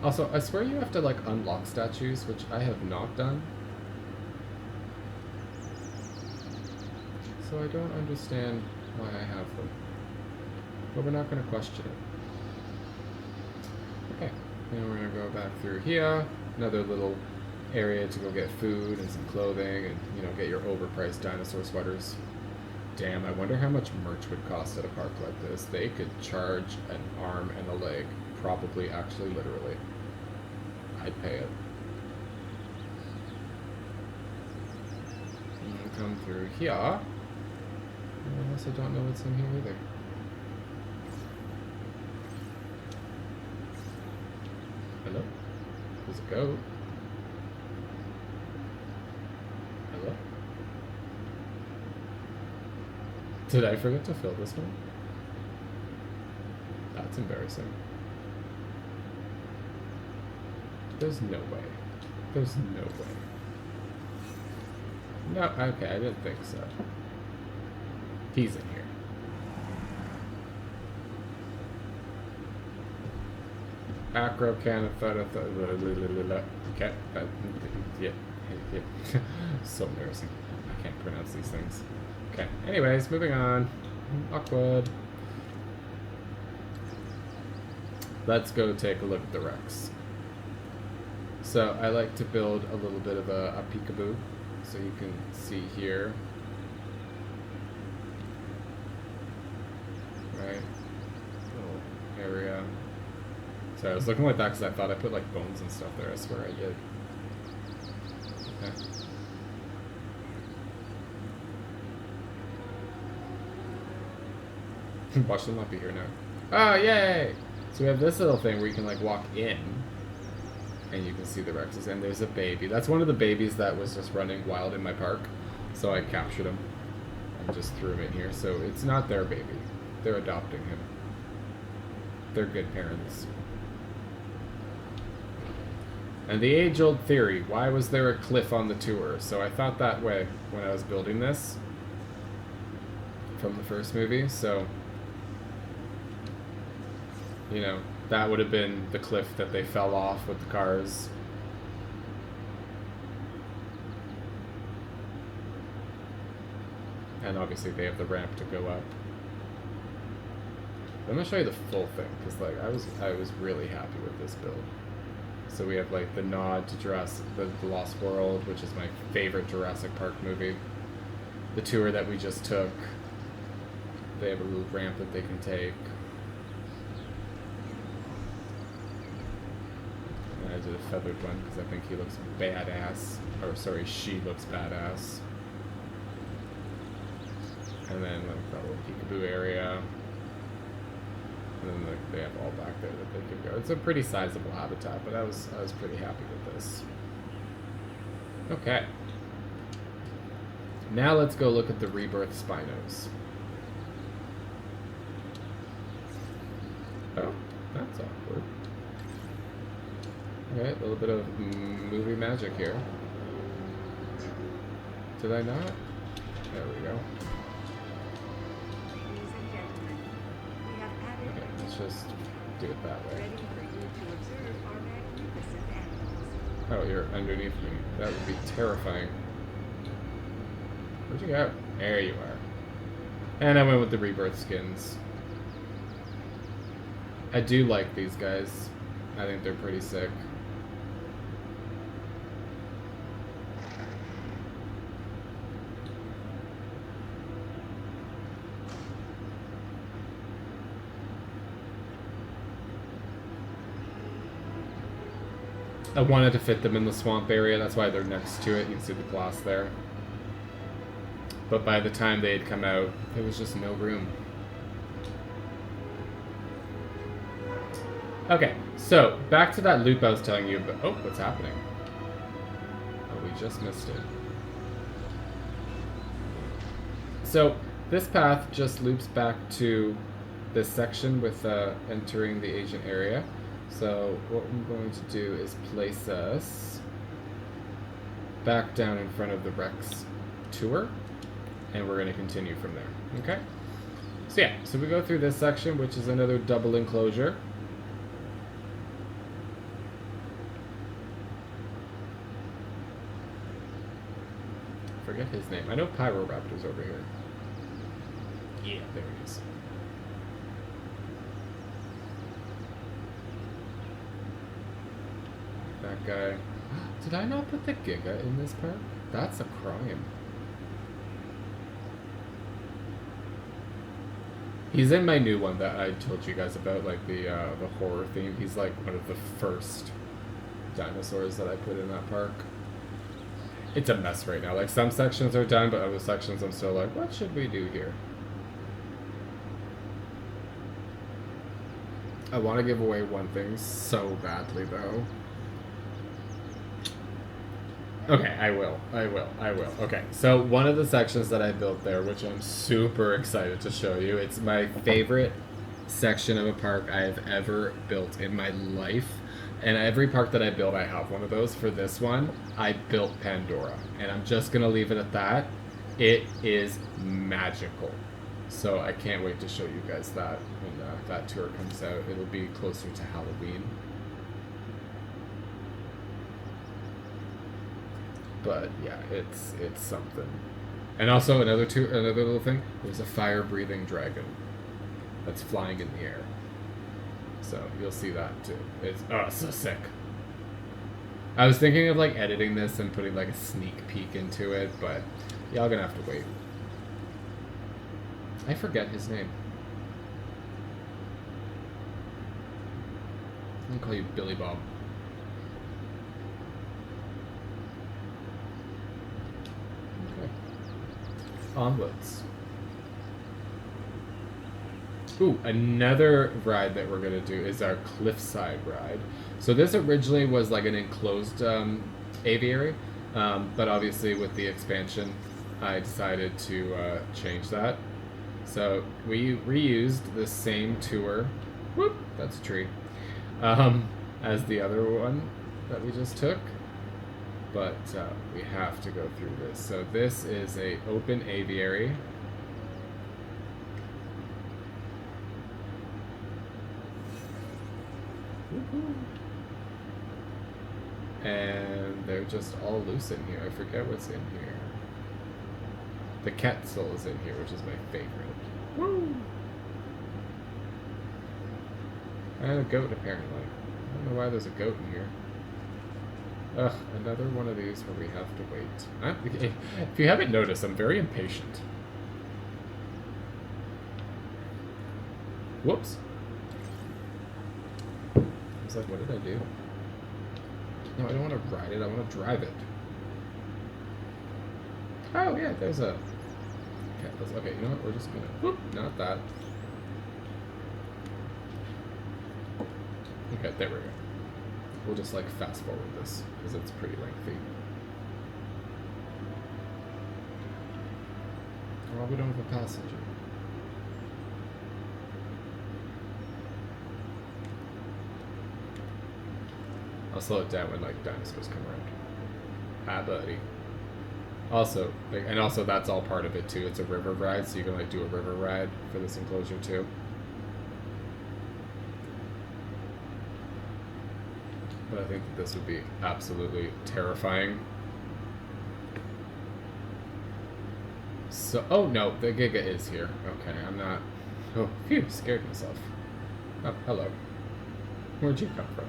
Also, I swear you have to like unlock statues, which I have not done. So I don't understand why I have them. But we're not going to question it. Okay, now we're going to go back through here. Another little area to go get food and some clothing and, you know, get your overpriced dinosaur sweaters. Damn, I wonder how much merch would cost at a park like this. They could charge an arm and a leg. Probably, actually, literally. I'd pay it. And we'll come through here. I also don't know what's in here either. Hello? There's a goat. Hello? Did I forget to fill this one? That's embarrassing. There's no way. There's no way. No, okay, I didn't think so. He's in here. Acro can okay. Yeah. So embarrassing. I can't pronounce these things. Okay. Anyways, moving on. Awkward. Let's go take a look at the Rex. So I like to build a little bit of a peekaboo. So you can see here. Right. Little area. So I was looking like that because I thought I put like bones and stuff there. I swear I did. Okay. Watch them not be here now. Oh, yay! So we have this little thing where you can like walk in and you can see the Rexes. And there's a baby. That's one of the babies that was just running wild in my park. So I captured him and just threw him in here. So it's not their baby. They're adopting him. They're good parents. And the age-old theory, why was there a cliff on the tour? So I thought that way when I was building this from the first movie. So, you know, that would have been the cliff that they fell off with the cars. And obviously they have the ramp to go up. I'm gonna show you the full thing because, like, I was really happy with this build. So we have like the nod to Jurassic, the Lost World, which is my favorite Jurassic Park movie. The tour that we just took. They have a little ramp that they can take. And I did a feathered one because I think he looks badass. Or sorry, she looks badass. And then like that little peekaboo area. And then like they have all back there that they can go. It's a pretty sizable habitat, but I was pretty happy with this. Okay. Now let's go look at the rebirth spinos. Oh, that's awkward. Okay, a little bit of movie magic here. Did I not? There we go. Ladies and gentlemen, we have added Okay, let's just do it that way. ready for you to observe our magnificent animals. Oh, you're underneath me. That would be terrifying. Where'd you go? There you are. And I went with the rebirth skins. I do like these guys. I think they're pretty sick. I wanted to fit them in the swamp area, that's why they're next to it. You can see the glass there. But by the time they had come out, there was just no room. Okay, so back to that loop I was telling you about. Oh, what's happening? Oh, we just missed it. So this path just loops back to this section with entering the agent area. So what I'm going to do is place us back down in front of the Rex tour, and we're going to continue from there. Okay? So yeah, so we go through this section, which is another double enclosure. Forget his name. I know Pyroraptor's over here. Yeah, there he is. That guy. Did I not put the Giga in this park? That's a crime. He's in my new one that I told you guys about, like the horror theme. He's like one of the first dinosaurs that I put in that park. It's a mess right now. Like some sections are done, but other sections I'm still like, what should we do here? I want to give away one thing so badly though. Okay, I will. Okay, so one of the sections that I built there, which I'm super excited to show you, it's my favorite section of a park I have ever built in my life. And every park that I build, I have one of those. For this one, I built Pandora. And I'm just going to leave it at that. It is magical. So I can't wait to show you guys that when that tour comes out. It'll be closer to Halloween. But yeah, it's something. And also another little thing. There's a fire-breathing dragon that's flying in the air. So you'll see that too. It's so sick. I was thinking of like editing this and putting like a sneak peek into it, but y'all gonna have to wait. I forget his name. I'm gonna call you Billy Bob. Okay. Onwards. Ooh, another ride that we're going to do is our cliffside ride. So this originally was like an enclosed aviary, but obviously with the expansion, I decided to change that. So we reused the same tour, whoop, that's a tree, as the other one that we just took, but we have to go through this. So this is a open aviary. And they're just all loose in here. I forget what's in here. The Quetzal is in here, which is my favorite. Woo! And a goat, apparently. I don't know why there's a goat in here. Ugh, another one of these where we have to wait. If you haven't noticed, I'm very impatient. Whoops. I was like, what did I do? No, I don't want to ride it. I want to drive it. Oh, yeah, there's a... Okay, you know what? We're just gonna... Whoop, not that. Okay, there we go. We'll just, like, fast forward this, because it's pretty lengthy. Well, we don't have a passenger. I'll slow it down when, like, dinosaurs come around. Hi, buddy. Also, like, and also that's all part of it, too. It's a river ride, so you can, like, do a river ride for this enclosure, too. But I think that this would be absolutely terrifying. So, oh no, the Giga is here. Okay, I'm not... Oh, phew, scared myself. Oh, hello. Where'd you come from?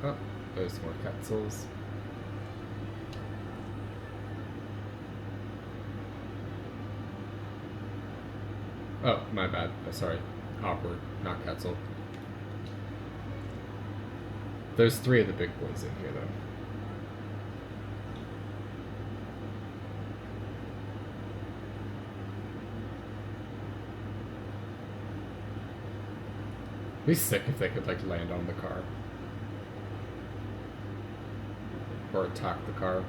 Oh, there's more capsules. Oh, my bad. Oh, sorry. Awkward, not Quetzal. There's 3 of the big boys in here, though. It'd be sick if they could, like, land on the car. Or attack the car.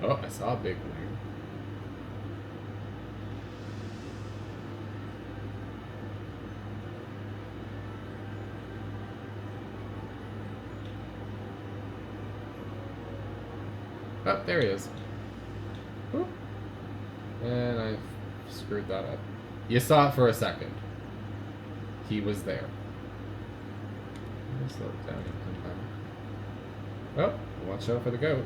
Oh, I saw a big wing. Oh, there he is. Whoop. And I screwed that up. You saw it for a second. He was there. Slow it down and come back. Oh, watch out for the goat.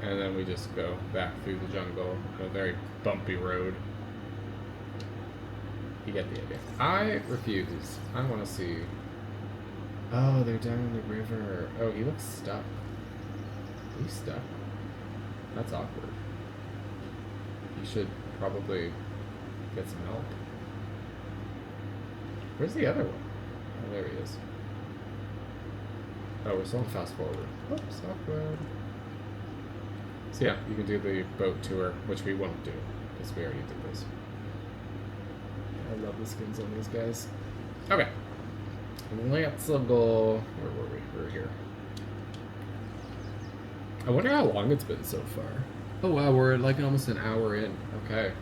And then we just go back through the jungle, a very bumpy road. You get the idea. I refuse. I want to see. Oh, they're down the river. Oh, he looks stuck. He's stuck. That's awkward. He should probably get some help. Where's the other one? Oh, there he is. Oh, we're still fast forward. Oops, awkward. So yeah, you can do the boat tour, which we won't do, because we already did this. I love the skins on these guys. Okay. Let's go... Where were we? We were here. I wonder how long it's been so far. Oh wow, we're like almost an hour in. Okay.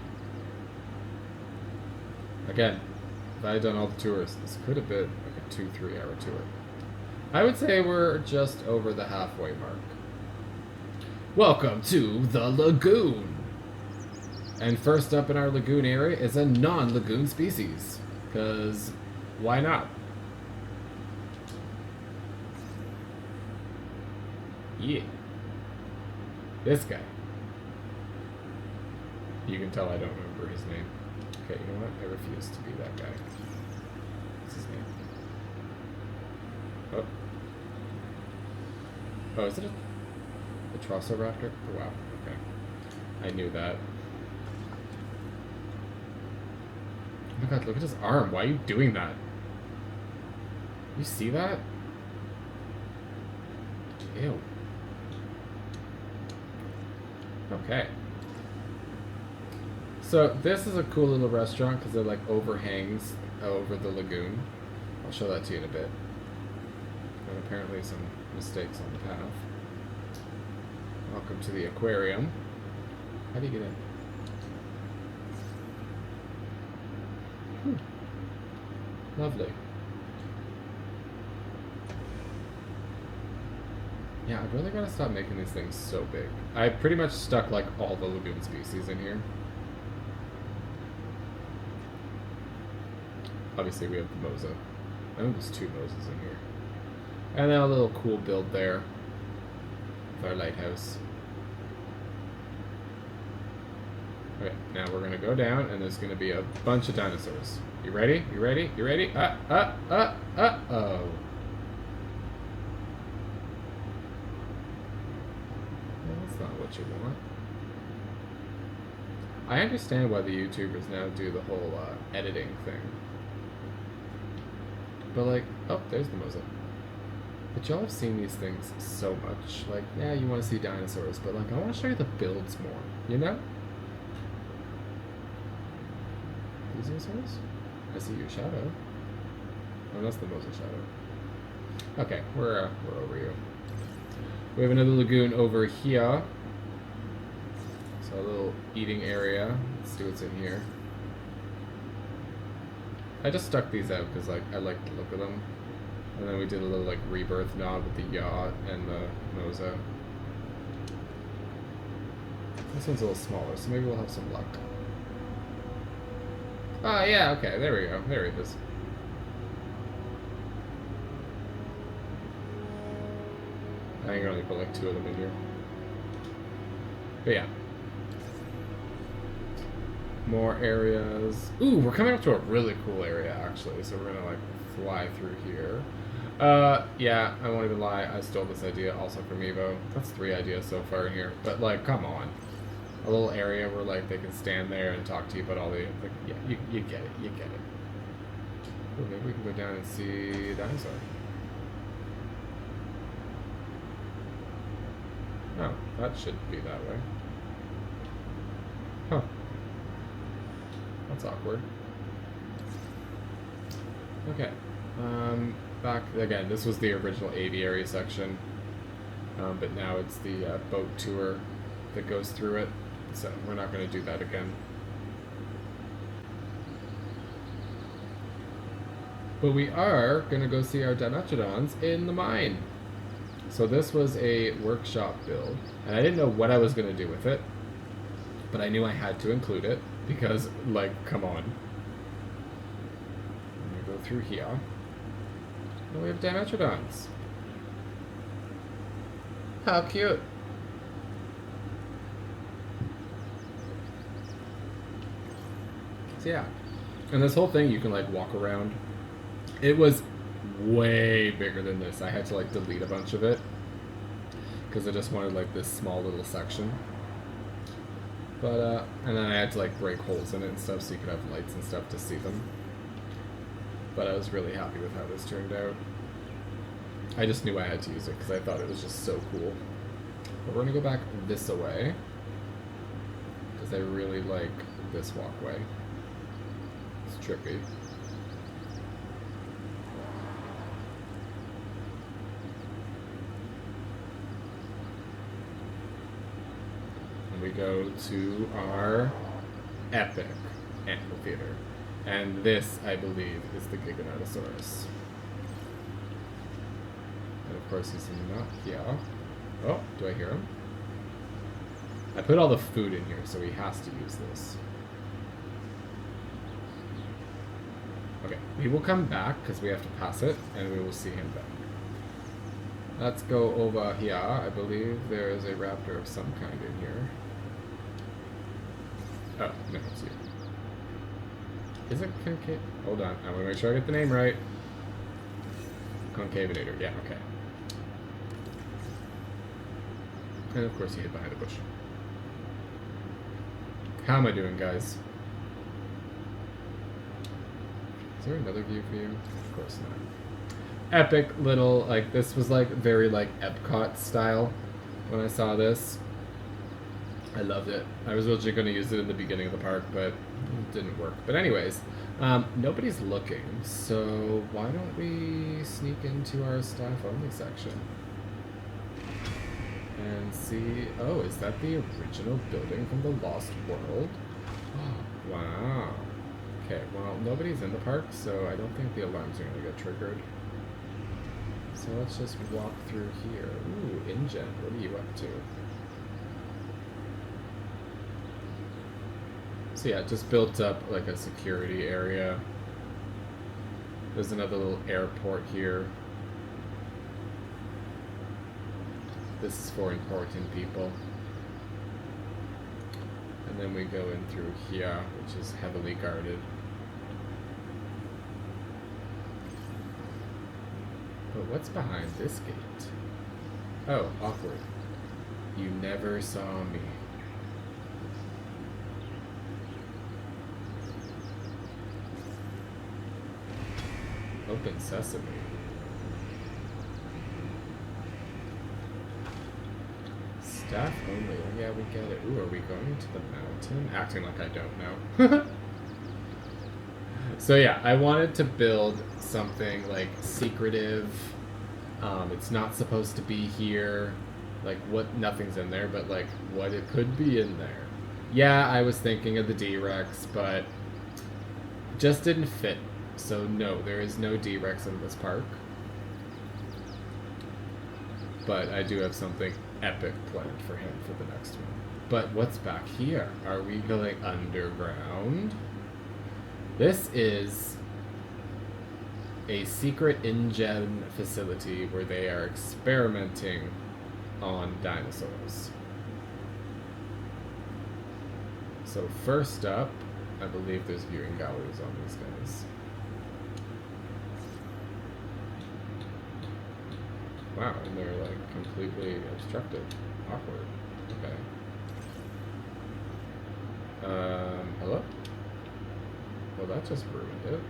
Again, if I had done all the tours, this could have been like a 2-3 hour tour. I would say we're just over the halfway mark. Welcome to the lagoon! And first up in our lagoon area is a non-lagoon species. Because why not? Yeah. This guy. You can tell I don't remember his name. Okay, you know what? I refuse to be that guy. What's his name? Oh. Oh, is it a Velociraptor? Oh, wow. Okay. I knew that. Oh my god, look at his arm. Why are you doing that? You see that? Ew. Okay. So, this is a cool little restaurant because it, like, overhangs over the lagoon. I'll show that to you in a bit. And apparently some mistakes on the path. Welcome to the aquarium. How do you get in? Lovely. Yeah, I really gotta stop making these things so big. I pretty much stuck like all the lagoon species in here. Obviously we have the Mosa I think there's 2 Moses in here. And then a little cool build there with our lighthouse. Okay, now we're gonna go down, and there's gonna be a bunch of dinosaurs. You ready? You ready? You ready? Oh. Well, that's not what you want. I understand why the YouTubers now do the whole editing thing. But like, oh, there's the mosaic. But y'all have seen these things so much. Like, yeah, you want to see dinosaurs, but like, I want to show you the builds more, you know? Plesiosaurus? I see your shadow. Oh, that's the mosaic shadow. Okay, we're over you. We have another lagoon over here. So a little eating area. Let's see what's in here. I just stuck these out because like I like to look at them. And then we did a little like rebirth nod with the yacht and the moza. This one's a little smaller, so maybe we'll have some luck. Oh yeah, okay, there we go. There it is. I think I only put like 2 of them in here. But yeah. More areas. Ooh, we're coming up to a really cool area actually, so we're gonna like fly through here. Yeah, I won't even lie, I stole this idea also from Evo. That's 3 ideas so far in here, but like, come on. A little area where like they can stand there and talk to you about all the, like, yeah, you get it, you get it. Ooh, maybe we can go down and see dinosaur. Oh, that should be that way. Huh. That's awkward. Okay. Back again, this was the original aviary section, but now it's the boat tour that goes through it, so we're not going to do that again. But we are going to go see our Dimetrodons in the mine. So this was a workshop build, and I didn't know what I was going to do with it, but I knew I had to include it, because, like, come on. I'm going to go through here. And we have Dimetrodons. How cute. So yeah. And this whole thing, you can, like, walk around. It was way bigger than this. I had to, like, delete a bunch of it, because I just wanted, like, this small little section. But, and then I had to, like, break holes in it and stuff so you could have lights and stuff to see them. But I was really happy with how this turned out. I just knew I had to use it because I thought it was just so cool. But we're going to go back this way, because I really like this walkway. It's trippy. And we go to our epic amphitheater. And this, I believe, is the Giganotosaurus. And of course he's not here. Oh, do I hear him? I put all the food in here, so he has to use this. Okay, we will come back, because we have to pass it, and we will see him back. Let's go over here. I believe there is a raptor of some kind in here. Oh, no, it's you. Is it concave? Hold on, I want to make sure I get the name right. Concavinator, yeah, okay. And of course he hid behind a bush. How am I doing, guys? Is there another view for you? Of course not. Epic little, like, this was like very like Epcot style when I saw this. I loved it. I was originally going to use it in the beginning of the park, but it didn't work. But anyways, nobody's looking, so why don't we sneak into our staff-only section and see... Oh, is that the original building from the Lost World? Oh, wow. Okay, well, nobody's in the park, so I don't think the alarms are going to get triggered. So let's just walk through here. Ooh, InGen, what are you up to? So yeah, just built up like a security area. There's another little airport here. This is for important people. And then we go in through here, which is heavily guarded. But what's behind this gate? Oh, awkward. You never saw me. Open sesame. Staff only. Oh, yeah, we get it. Ooh, are we going to the mountain? Acting like I don't know. So yeah, I wanted to build something like secretive. It's not supposed to be here. Like what? Nothing's in there, but like what it could be in there. Yeah, I was thinking of the D-Rex, but just didn't fit. So no, there is no D-Rex in this park. But I do have something epic planned for him for the next one. But what's back here? Are we going underground? This is a secret InGen facility where they are experimenting on dinosaurs. So first up, I believe there's viewing galleries on these guys. Wow, and they're like completely obstructed. Awkward. Okay. Hello? Well, that just ruined it.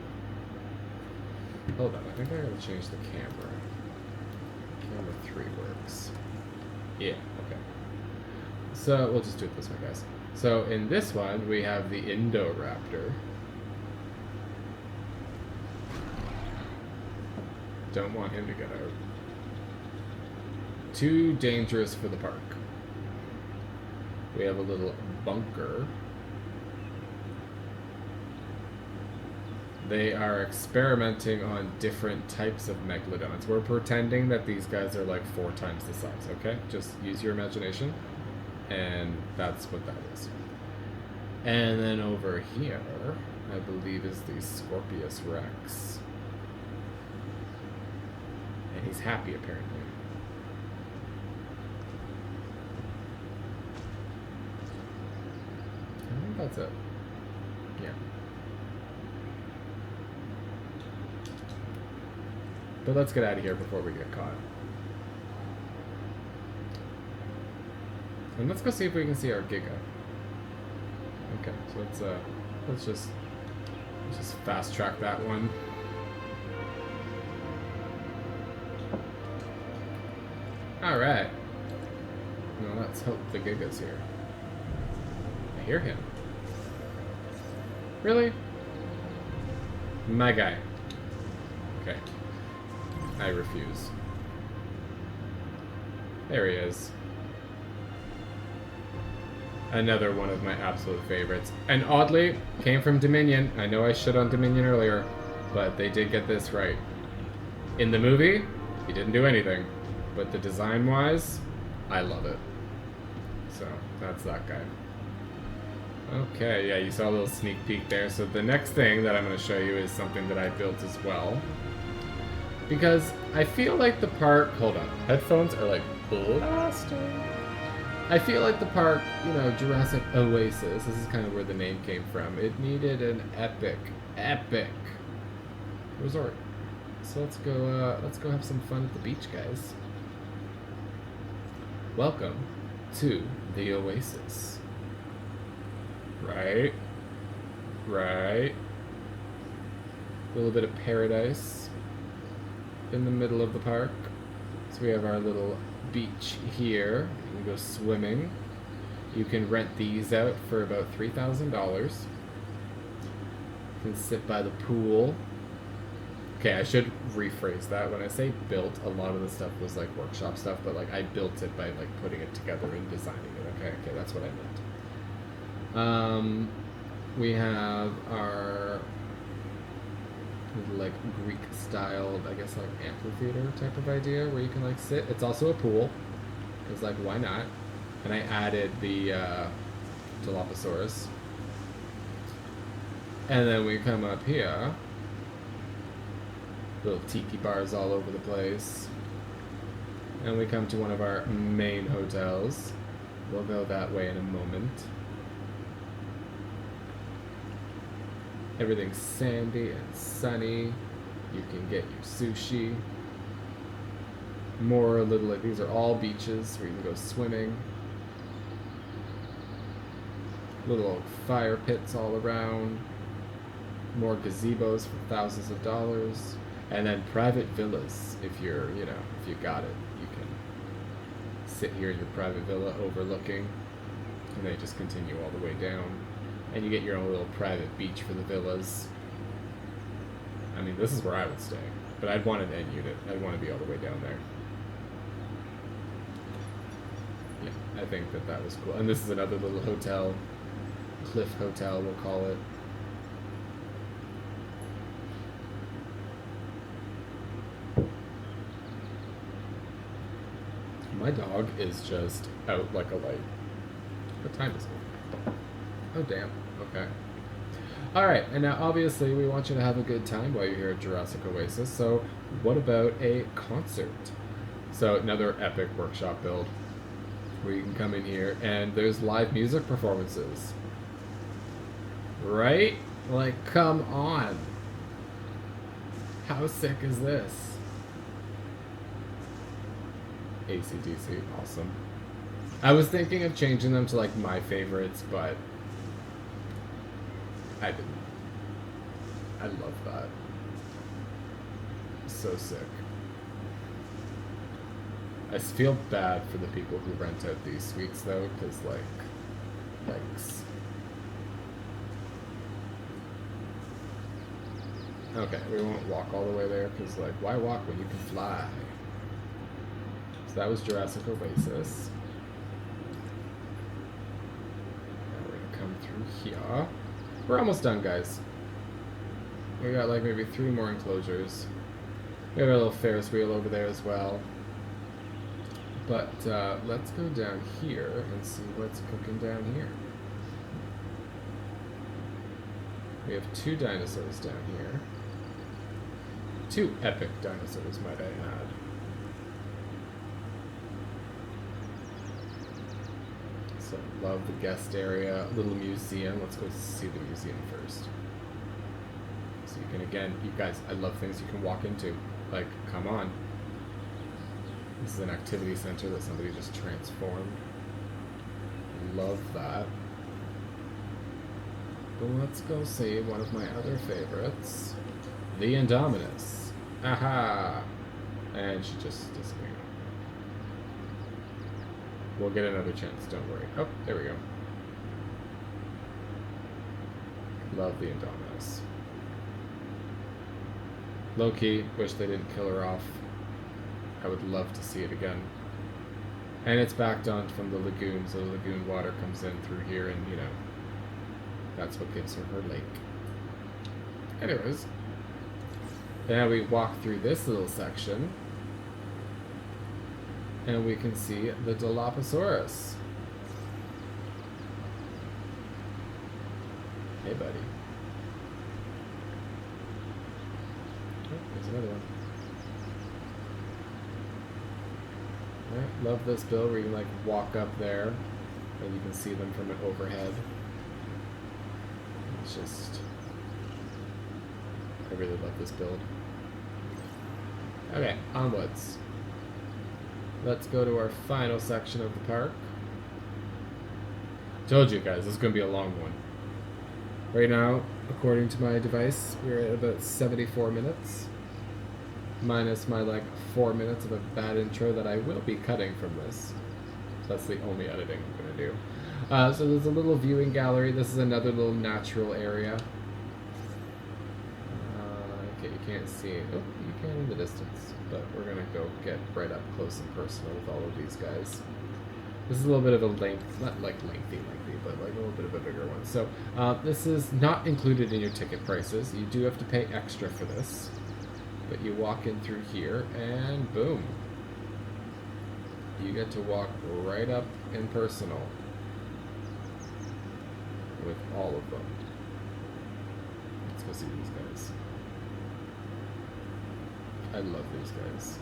Hold on, I think I gotta change the camera. Camera 3 works. Yeah, okay. So, we'll just do it this way, guys. So, in this one, we have the Indoraptor. Don't want him to get out. Too dangerous for the park. We have a little bunker. They are experimenting on different types of megalodons. We're pretending that these guys are like 4 times the size, okay? Just use your imagination. And that's what that is. And then over here, I believe is the Scorpius Rex. And he's happy, apparently. I think that's it. Yeah. But let's get out of here before we get caught. And let's go see if we can see our Giga. Okay, so let's just fast track that one. All right. Now let's hope the Giga's here. I hear him. Really? My guy. Okay. I refuse. There he is. Another one of my absolute favorites. And oddly, came from Dominion. I know I shit on Dominion earlier, but they did get this right. In the movie, he didn't do anything. But the design-wise, I love it. So, that's that guy. Okay, yeah, you saw a little sneak peek there. So the next thing that I'm going to show you is something that I built as well. Because I feel like the park... Hold on. Headphones are like blasting. I feel like the park, you know, Jurassic Oasis, this is kind of where the name came from. It needed an epic resort. So let's go have some fun at the beach, guys. Welcome to the Oasis. Right. A little bit of paradise in the middle of the park. So we have our little beach here. You can go swimming. You can rent these out for about $3,000. You can sit by the pool. Okay, I should rephrase that. When I say built, a lot of the stuff was like workshop stuff, but like I built it by like putting it together and designing it. Okay, that's what I meant. We have our like Greek styled, I guess, like amphitheater type of idea where you can like sit. It's also a pool, because like why not? And I added the Dilophosaurus. And then we come up here Little tiki bars all over the place. And we come to one of our main hotels. We'll go that way in a moment. Everything's sandy and sunny. You can get your sushi. More little, like, these are all beaches where you can go swimming. Little fire pits all around. More gazebos for thousands of dollars. And then private villas if you're, you know, if you got it. You can sit here in your private villa overlooking. And they just continue all the way down. And you get your own little private beach for the villas. I mean, this is where I would stay. But I'd want an end unit. I'd want to be all the way down there. Yeah, I think that that was cool. And this is another little hotel. Cliff Hotel, we'll call it. My dog is just out like a light. What time is it? Oh, damn. Okay. Alright, and now obviously we want you to have a good time while you're here at Jurassic Oasis, so what about a concert? So another epic workshop build where you can come in here and there's live music performances. Right? Like, come on. How sick is this? AC/DC, awesome. I was thinking of changing them to like my favorites, but I didn't. I love that. So sick. I feel bad for the people who rent out these suites though, because like, yikes. Okay, we won't walk all the way there, because like, why walk when you can fly? So that was Jurassic Oasis. Now we're gonna come through here. We're almost done, guys. We got like maybe 3 more enclosures. We have a little Ferris wheel over there as well. But let's go down here and see what's cooking down here. We have 2 dinosaurs down here. 2 epic dinosaurs, might I add. So, love the guest area, little museum. Let's go see the museum first. So you can, again, you guys, I love things you can walk into. Like, come on. This is an activity center that somebody just transformed. Love that. But let's go see one of my other favorites. The Indominus. Aha! And she just disappeared. We'll get another chance, don't worry. Oh, there we go. Love the Indominus. Low-key, wish they didn't kill her off. I would love to see it again. And it's backed on from the lagoon, so the lagoon water comes in through here, and, you know, that's what gives her her lake. Anyways, now we walk through this little section. And we can see the Dilophosaurus. Hey, buddy. Oh, there's another one. Alright, love this build where you can like walk up there and you can see them from an overhead. It's just... I really love this build. Okay, onwards. Let's go to our final section of the park. Told you guys, this is going to be a long one. Right now, according to my device, we're at about 74 minutes. Minus my like 4 minutes of a bad intro that I will be cutting from this. So that's the only editing I'm going to do. So there's a little viewing gallery. This is another little natural area. Okay, you can't see it. Oh, you can in the distance. But we're going to go get right up close and personal with all of these guys. This is a little bit of a length, not like lengthy, but like a little bit of a bigger one. So this is not included in your ticket prices. You do have to pay extra for this. But you walk in through here and boom. You get to walk right up in personal with all of them. Let's go see these guys. I love these guys.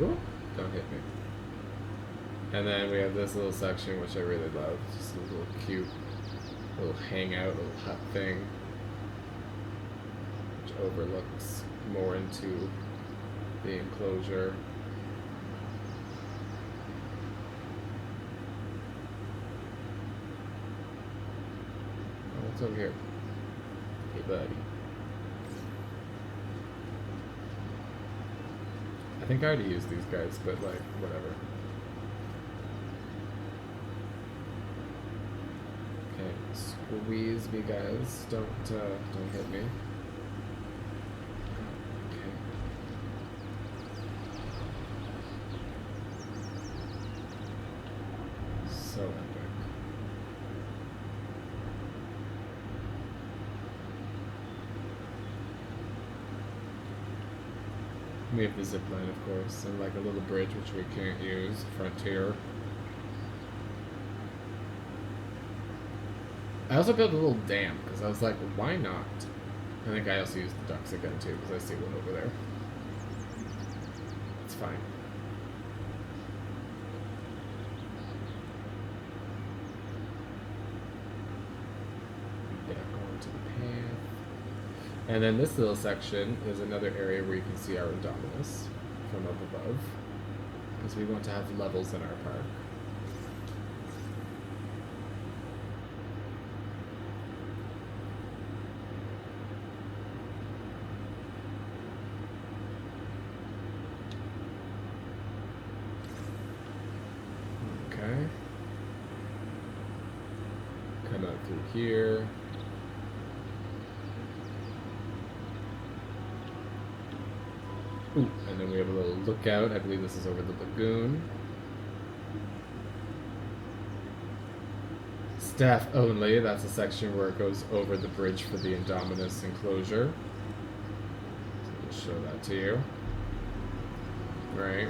Ooh, don't hit me. And then we have this little section, which I really love. Just a little cute, little hangout, little hut thing, which overlooks more into the enclosure. Oh, what's over here? Hey, buddy. I think I already used these guys, but like, whatever. Okay, squeeze me, guys. Don't hit me. Okay. So epic. We have the zip line, of course, and like a little bridge which we can't use. Frontier. I also built a little dam because I was like, why not? I think I also used the ducks again too because I see one over there. It's fine. Back onto the path. And then this little section is another area where you can see our Indominus from up above, because we want to have levels in our park. Okay. Come out through here. Ooh, and then we have a little lookout. I believe this is over the lagoon. Staff only. That's a section where it goes over the bridge for the Indominus enclosure. So I'll show that to you. Right.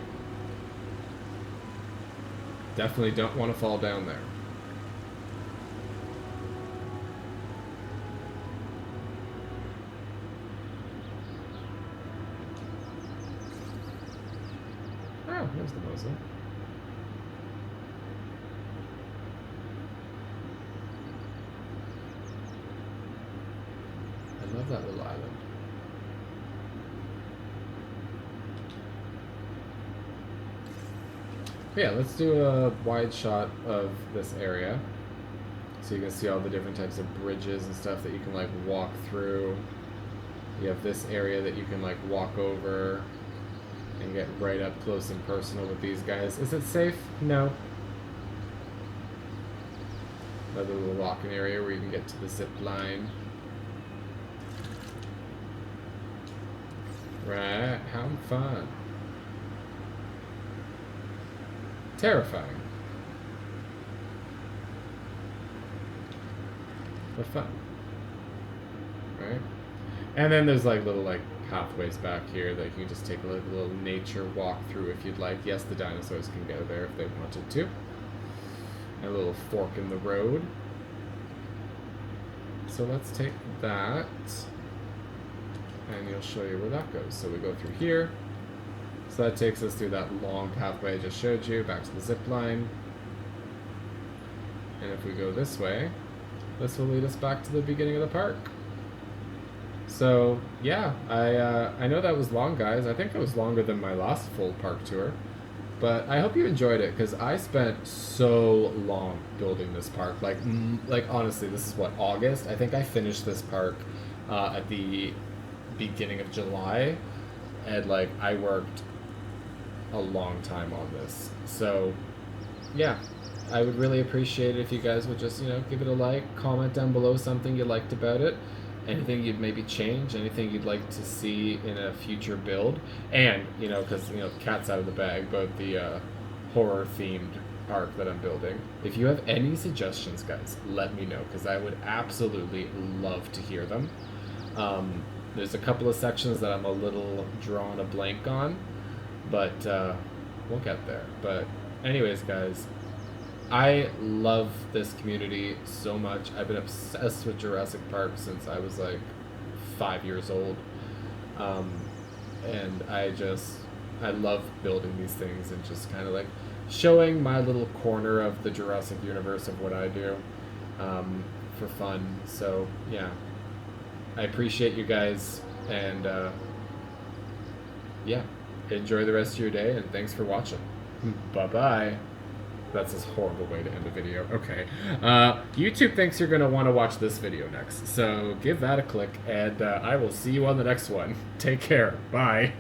Definitely don't want to fall down there. Oh, there's the muzzle. I love that little island. Yeah, let's do a wide shot of this area so you can see all the different types of bridges and stuff that you can like walk through. You have this area that you can like walk over and get right up close and personal with these guys. Is it safe? No. Another little walking area where you can get to the zip line. Right, how fun. Terrifying. But fun. Right? And then there's like little like pathways back here that you can just take a little nature walk through if you'd like. Yes, the dinosaurs can go there if they wanted to. And a little fork in the road. So let's take that. And he'll show you where that goes. So we go through here. So that takes us through that long pathway I just showed you, back to the zip line. And if we go this way, this will lead us back to the beginning of the park. So yeah, I know that was long, guys. I think it was longer than my last full park tour. But I hope you enjoyed it, because I spent so long building this park. Like honestly, this is what, August? I think I finished this park at the beginning of July. And like, I worked a long time on this. So yeah, I would really appreciate it if you guys would just, give it a like, comment down below something you liked about it, anything you'd maybe change, anything you'd like to see in a future build. And because cat's out of the bag about the horror themed park that I'm building. If you have any suggestions, guys, let me know, because I would absolutely love to hear them. There's a couple of sections that I'm a little drawn a blank on, but we'll get there. But anyways, guys, I love this community so much. I've been obsessed with Jurassic Park since I was like 5 years old. And I love building these things and just kind of like showing my little corner of the Jurassic universe of what I do for fun. So, yeah, I appreciate you guys, and yeah, enjoy the rest of your day, and thanks for watching. Bye-bye. That's a horrible way to end a video. Okay. YouTube thinks you're going to want to watch this video next, so give that a click, and I will see you on the next one. Take care. Bye.